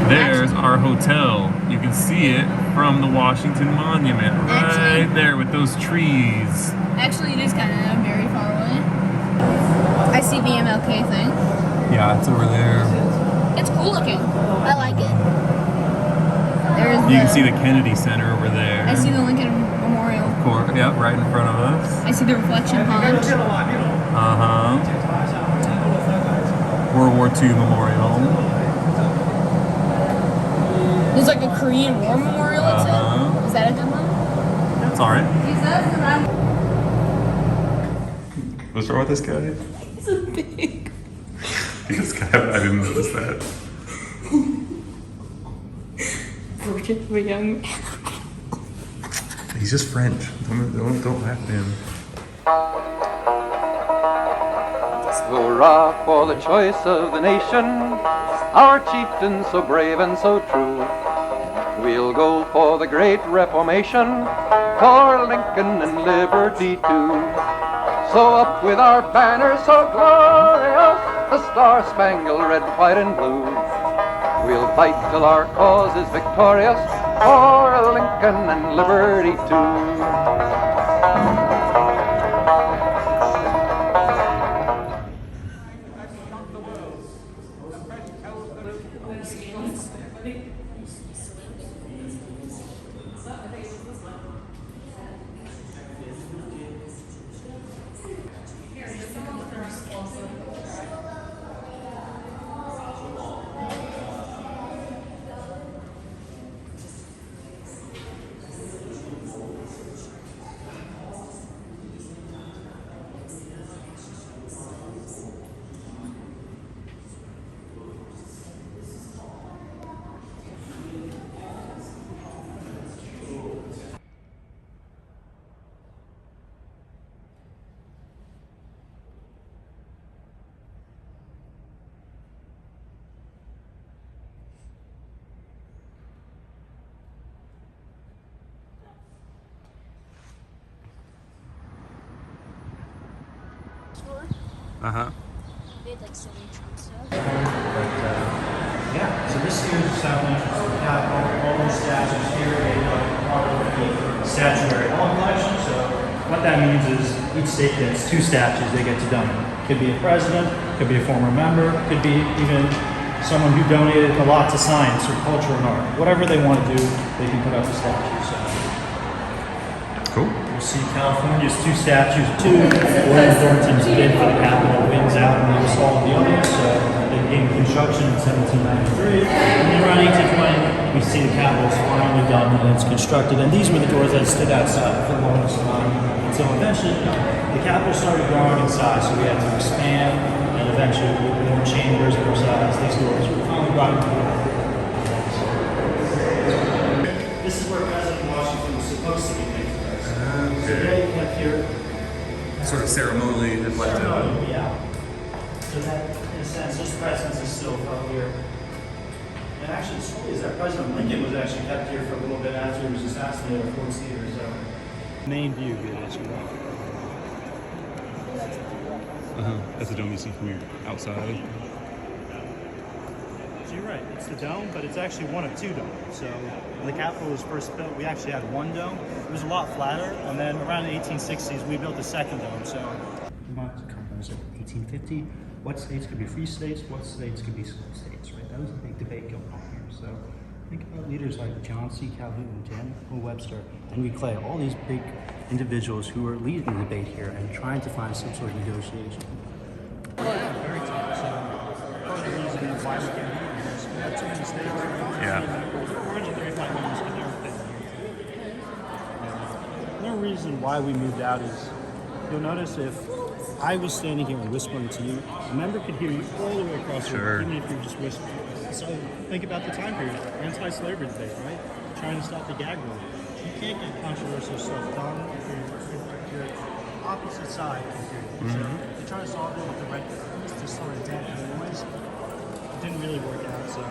There's our hotel. You can see it from the Washington Monument right there with those trees. Actually, it is kind of very far away. I see the MLK thing. Yeah, it's over there. It's cool looking. I like it. There's You can see the Kennedy Center over there. I see the Lincoln Memorial. Yeah, right in front of us. I see the reflection pond. Uh-huh. World War II Memorial. There's like a Korean War Memorial, it said. Is that a good one? It's alright. What's wrong with this guy? He's a big. This guy, I didn't notice that. Version of a young man. He's just French. Don't laugh at him. Hurrah for the choice of the nation, our chieftain so brave and so true. We'll go for the great Reformation, for Lincoln and liberty too. So up with our banners so glorious, the star-spangled red, white and blue. We'll fight till our cause is victorious, for Lincoln and liberty too. Uh-huh. They had like so many Trump stuff. Yeah, so this here is the south entrance to the Capitol. All those statues here, they are part of the statuary hall collection. So what that means is each state gets 2 statues they get to donate. Could be a president, could be a former member, could be even someone who donated a lot to science or culture and art. Whatever they want to do, they can put up a statue. So cool. You'll see California's 2 statues. 2 William Thornton's bid for the Capitol wins out amongst all of the others. So they began construction in 1793. And then around 1820, we see the Capitol's finally done and it's constructed. And these were the doors that stood outside for the longest time. And so eventually, the Capitol started growing in size, so we had to expand. And eventually, with more chambers, more size, these doors were finally brought into the This is where President Washington was supposed to be making this. So they kept here. Sort of ceremonially had left it. Yeah. So that, in a sense, this presence is still from here. And actually, the story is that President Lincoln was actually kept here for a little bit after he was assassinated at Fort Theater. So, main view here, that's right. That's the dome you see from your outside. So you're right, it's the dome, but it's actually one of 2 domes. So when the Capitol was first built, we actually had 1 dome. It was a lot flatter, and then around the 1860s, we built a 2nd dome. So Companies at 1850, what states could be free states, what states could be slave states, right? That was a big debate going on here. So think about leaders like John C. Calhoun, Daniel Webster, Henry Clay, all these big individuals who are leading the debate here and trying to find some sort of negotiation. Very tough. So part of the reason why we can do this is we have too many states. Yeah. 435 members have never been here. No reason why we moved out is, you'll notice if I was standing here and whispering to you, a member could hear you all the way across the room, even if you're just whispering. So think about the time period, anti-slavery debate, right? Trying to stop the gag rule. You can't get controversial stuff done if you're opposite side can hear you. So you're trying to solve it with the right things to sort of dampen the noise. It didn't really work out, so.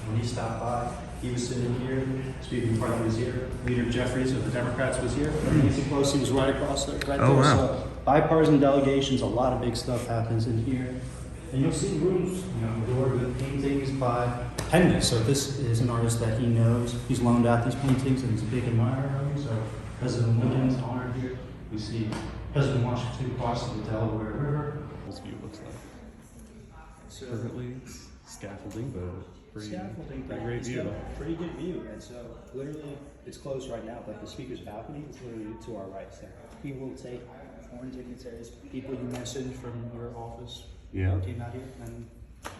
When he stopped by, he was sitting here, Speaker McCarthy was here, Leader Jeffries of the Democrats was here, Nancy Pelosi was right across there, right there. Wow. So bipartisan delegations, a lot of big stuff happens in here. And you'll see rooms, adored with paintings by Henry. So this is an artist that he knows. He's loaned out these paintings and he's a big admirer of them. So President Lincoln's honored here. We see President Washington crossing the Delaware River. This view looks like perfectly scaffolding, but pretty great view. Pretty good view. And so literally it's closed right now, but the speaker's balcony is literally to our right. So he will take foreign dignitaries, people you mentioned from your office. Yeah. Came out here and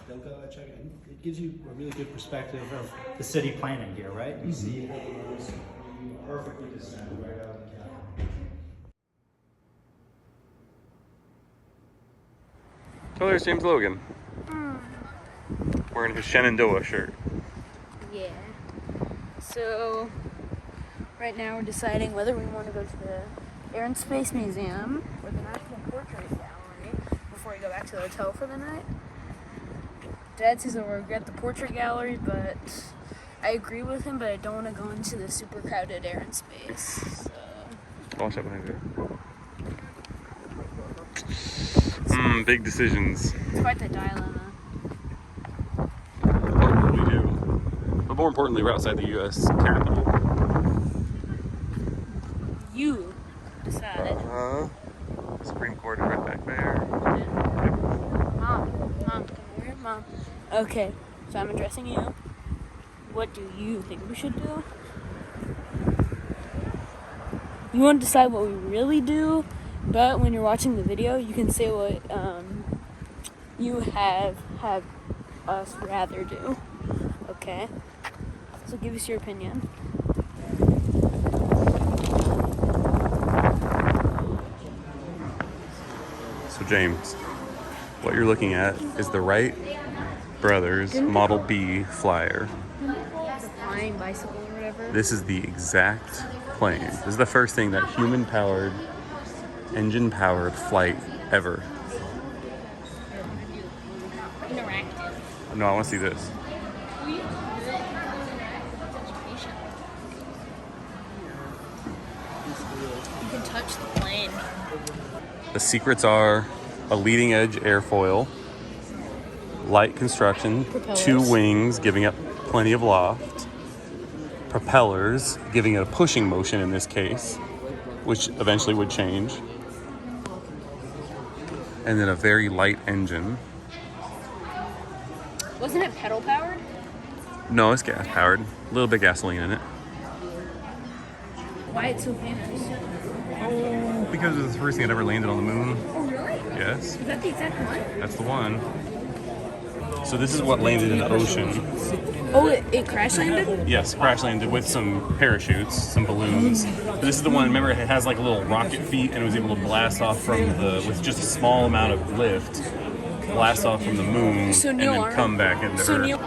they'll go check it. And it gives you a really good perspective of the city planning here, right? You see it perfectly designed right out of the Capitol. Oh, there's James Logan. Wearing his Shenandoah shirt. Yeah. So, right now we're deciding whether we want to go to the Air and Space Museum or the National Portrait Gallery before we go back to the hotel for the night. Dad says that we'll regret the Portrait Gallery, but I agree with him, but I don't want to go into the super crowded Air and Space. So. Watch out behind you. Big decisions. It's quite the dilemma. What would we do? But more importantly, we're outside the U.S. Capitol. You decide. Supreme Court is right back there. Mom, come here, Mom. Okay, so I'm addressing you. What do you think we should do? You want to decide what we really do, but when you're watching the video, you can say what you have us rather do. Okay? So give us your opinion. So James, what you're looking at is the Wright Brothers Model B flyer. The flying bicycle or whatever. This is the exact plane. This is the first thing that human-powered, engine-powered flight ever. Interactive. No, I want to see this. You can touch the plane. The secrets are a leading-edge airfoil, light construction, Propellers. 2 wings giving it plenty of loft, propellers giving it a pushing motion in this case, which eventually would change, and then a very light engine. Wasn't it pedal powered? No, it's gas powered. A little bit of gasoline in it. Why it's so famous? Oh, because it was the first thing that ever landed on the moon. Oh, really? Yes, Is that the exact one? that's the one. So this is what landed in the ocean. Oh, it crash landed? Yes, crash landed with some parachutes, some balloons. But this is the one, remember, it has like a little rocket feet and it was able to blast off from with just a small amount of lift, blast off from the moon So and Neil then come back into Earth. Neil-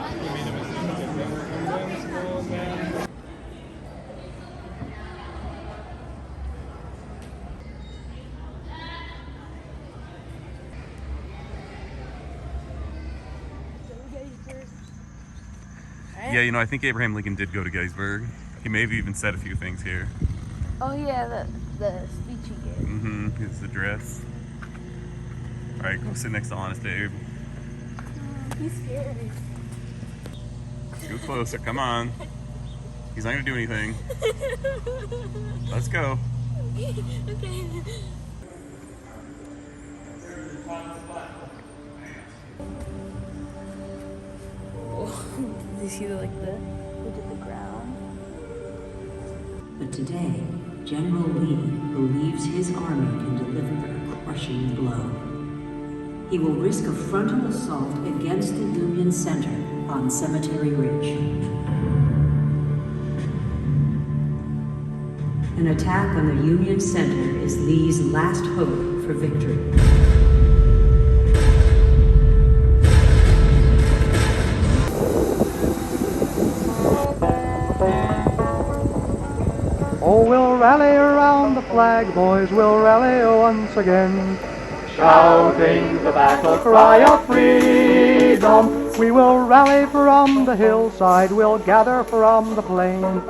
Yeah, you know, I think Abraham Lincoln did go to Gettysburg. He may have even said a few things here. Oh yeah, the speech he gave. His address. All right, go sit next to Honest Abe. He's scary. Go closer, come on. He's not gonna do anything. Let's go. Okay. you see the look at the ground? But today, General Lee believes his army can deliver a crushing blow. He will risk a frontal assault against the Union Center on Cemetery Ridge. An attack on the Union Center is Lee's last hope for victory. Oh, we'll rally around the flag, boys, we'll rally once again, shouting the battle cry of freedom. We will rally from the hillside, we'll gather from the plain,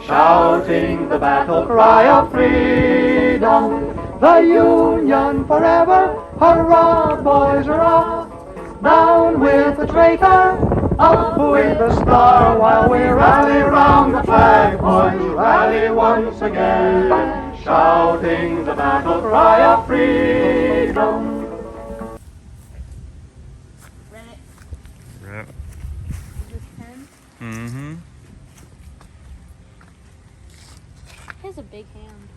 shouting the battle cry of freedom. The Union forever, hurrah, boys, hurrah! Down with the traitor, up with the star, while we rally round the flag, boys, rally once again, shouting the battle cry of freedom. Right. Is this 10? Mm-hmm. He has a big hand.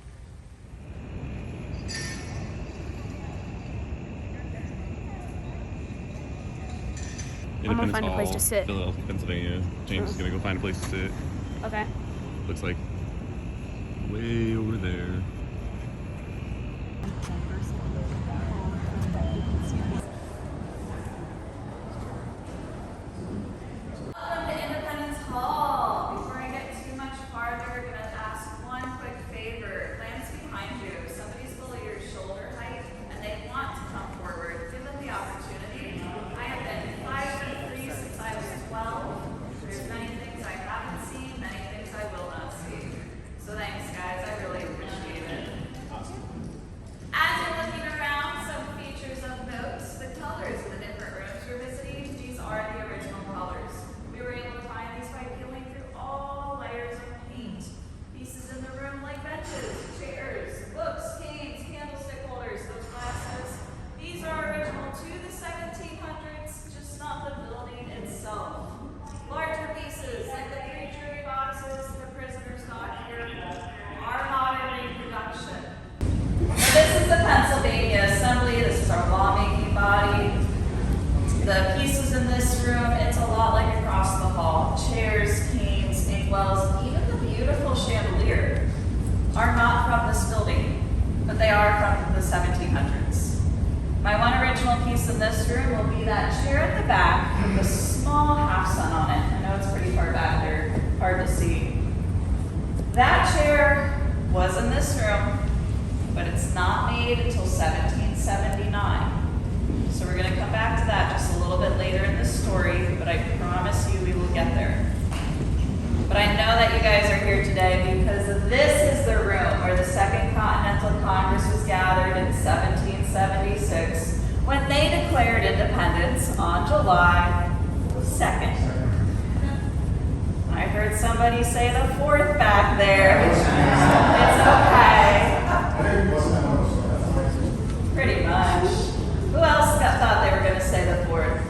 I'm gonna find a place to sit. Philadelphia, Pennsylvania. James is gonna go find a place to sit. Okay. Looks like way over there. Welcome to Independence Hall. Before I get too much farther, I'm going to ask one quick favor. Glance behind you. Somebody's below your shoulder height and they want to come forward. Give them the opportunity. I have been 5'3" since I was 12. There's many things I haven't seen, many things I will not see. So thanks, guys. I really appreciate it. As you're looking around, some features of note. The colors in the different rooms you're visiting, these are the original colors. We were able to find these by peeling through all layers of paint. Pieces in the room like benches, chairs, books, canes, candlestick holders, those glasses. These are original to the 1700s, just not the building itself. Larger pieces like the 3 jury boxes the prisoners got here are modern reproduction. This is the Pennsylvania Assembly. This is our lawmaking body. The pieces in this room, it's a lot like across the hall. Chairs, canes, inkwells, even the beautiful chandelier are not from this building, but they are from the 1700s. My one original piece in this room will be that chair at the back with a small half sun on it. I know it's pretty far back there, hard to see. That chair was in this room, but it's not made until 1779. So we're going to come back to that just a little bit later in the story, but I promise you we will get there. But I know that you guys are here today because this is the room where the Second Continental Congress was gathered in 1776 when they declared independence on July 2nd. I heard somebody say the 4th back there. It's okay. Pretty much. Who else thought they were going to say the 4th?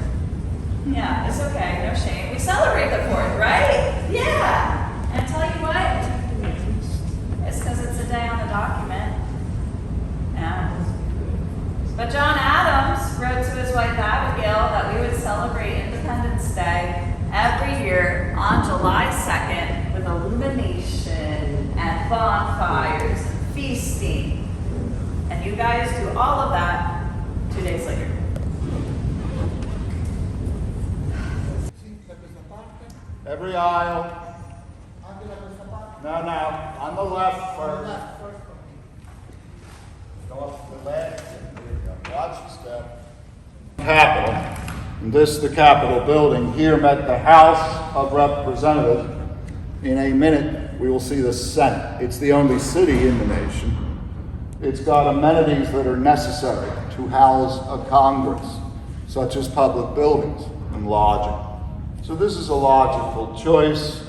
Yeah, it's okay, no shame. We celebrate the 4th, right? Yeah. And tell you what, it's because it's a day on the document. Yeah. But John Adams wrote to his wife Abigail that we would celebrate Independence Day every year on July 2nd with illumination and bonfires and feasting. And you guys do all of that 2 days later. Every aisle. No, on the left first. Go up to the left. Watch the step. Capitol. And this is the Capitol building. Here met the House of Representatives. In a minute, we will see the Senate. It's the only city in the nation. It's got amenities that are necessary to house a Congress, such as public buildings and lodging. So this is a logical choice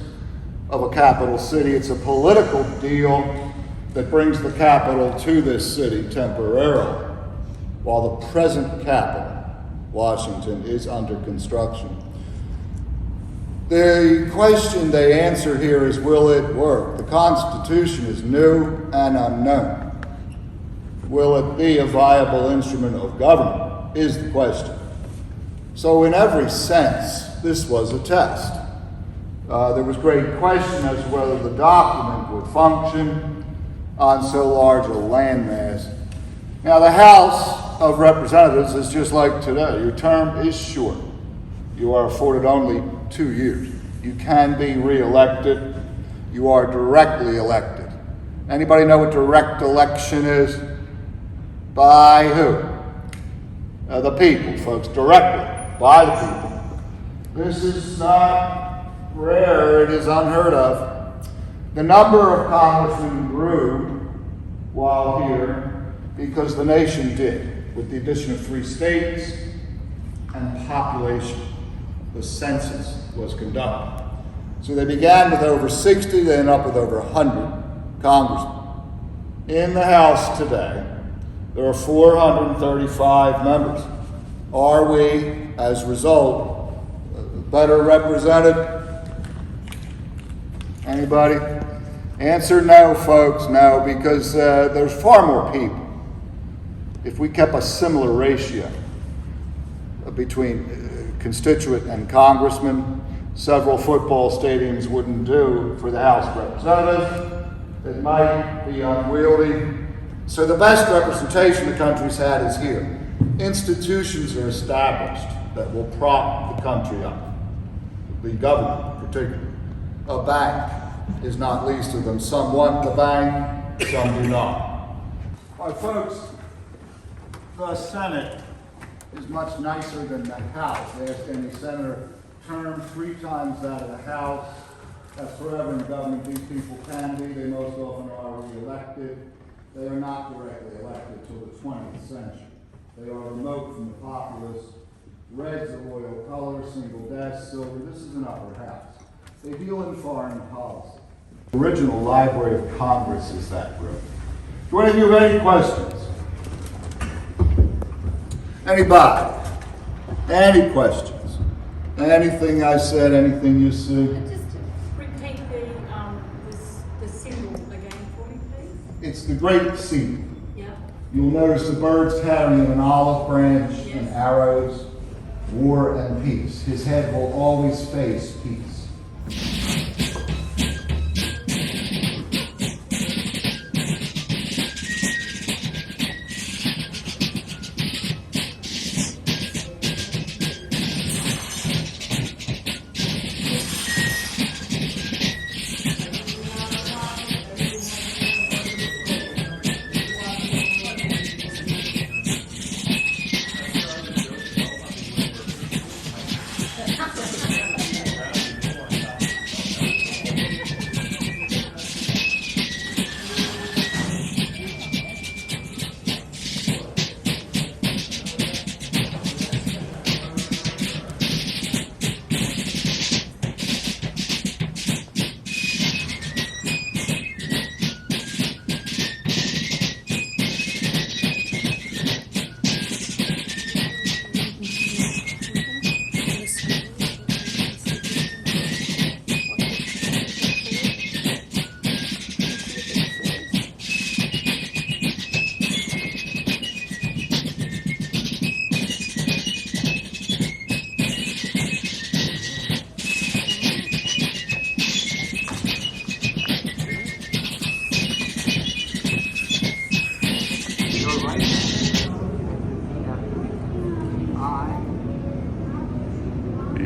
of a capital city. It's a political deal that brings the capital to this city temporarily, while the present capital, Washington, is under construction. The question they answer here is, will it work? The Constitution is new and unknown. Will it be a viable instrument of government, is the question. So in every sense, this was a test. There was great question as to whether the document would function on so large a landmass. Now, the House of Representatives is just like today. Your term is short. You are afforded only 2 years. You can be re-elected. You are directly elected. Anybody know what direct election is? By who? The people, folks, directly, by the people. This is not rare, it is unheard of. The number of congressmen grew while here because the nation did, with the addition of 3 states and population. The census was conducted. So they began with over 60, they ended up with over 100 congressmen. In the House today, there are 435 members. Are we, as a result, better represented? Anybody? Answer no, folks, no, because there's far more people. If we kept a similar ratio between constituent and congressman, several football stadiums wouldn't do for the House of Representatives. It might be unwieldy. So the best representation the country's had is here. Institutions are established that will prop the country up. The government, particularly. A bank is not least of them. Some want the bank, some do not. All right, folks, the Senate is much nicer than the House. They ask any senator term 3 times that of the House. That's forever in government. These people can be. They most often are re-elected. They are not directly elected until the 20th century. They are remote from the populace. Red's the royal color, single desk, silver. This is an upper house. They deal in foreign policy. The original Library of Congress is that group. Do any of you have any questions? Anybody? Any questions? Anything I said, anything you see? Just repeat the symbol again for me, please. It's the Great Seal. Yeah. You'll notice the bird's carrying an olive branch and arrows, war and peace. His head will always face peace.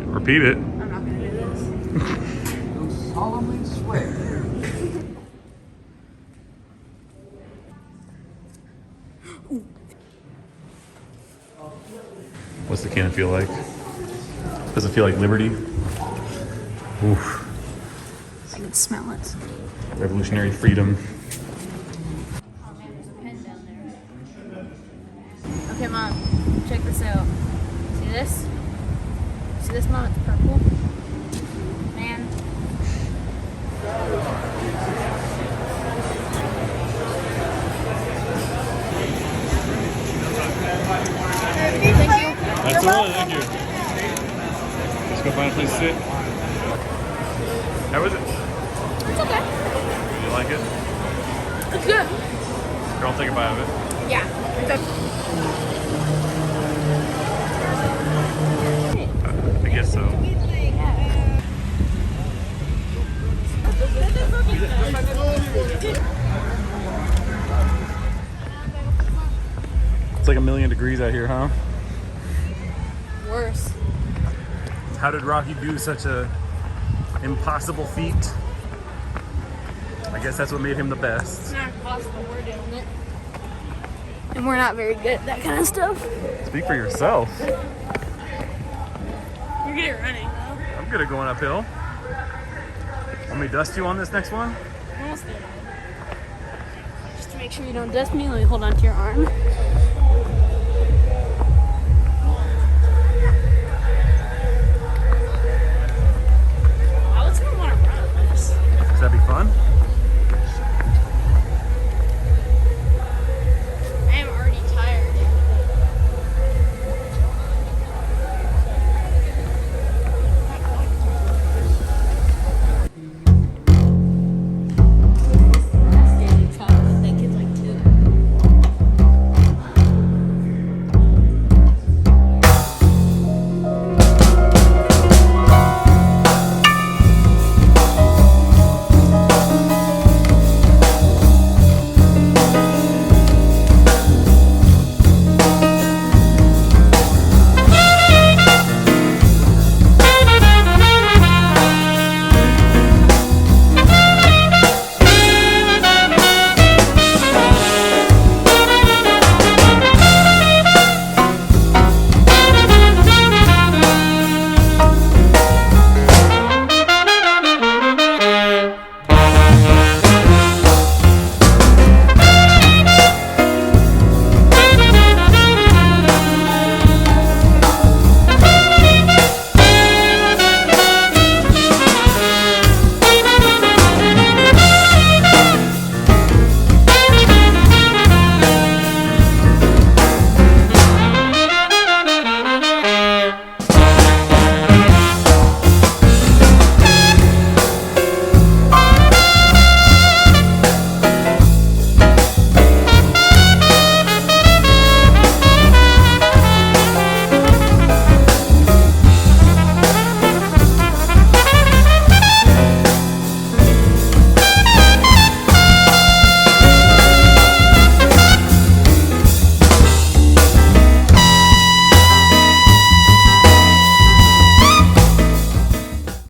Repeat it. I'm not going to do this. Do solemnly swear. What's the cannon feel like? Does it feel like liberty? Oof. I can smell it. Revolutionary freedom. Oh man, there's a pen down there. Okay, Mom, check this out. See this? See this, Mom? It's purple. Man. Thank you. That's all. Thank you. Let's go find a place to sit. How is it? It's okay. You like it? It's good. Girl, take a bite of it. Yeah. I guess so. It's like 1,000,000 degrees out here, huh? Worse. How did Rocky do such a impossible feat? I guess that's what made him the best. It's not possible. We're doing it. And we're not very good at that kind of stuff. Speak for yourself. You're good at running, though. I'm good at going uphill. Want me to dust you on this next one? Almost there. Just to make sure you don't dust me, let me hold on to your arm.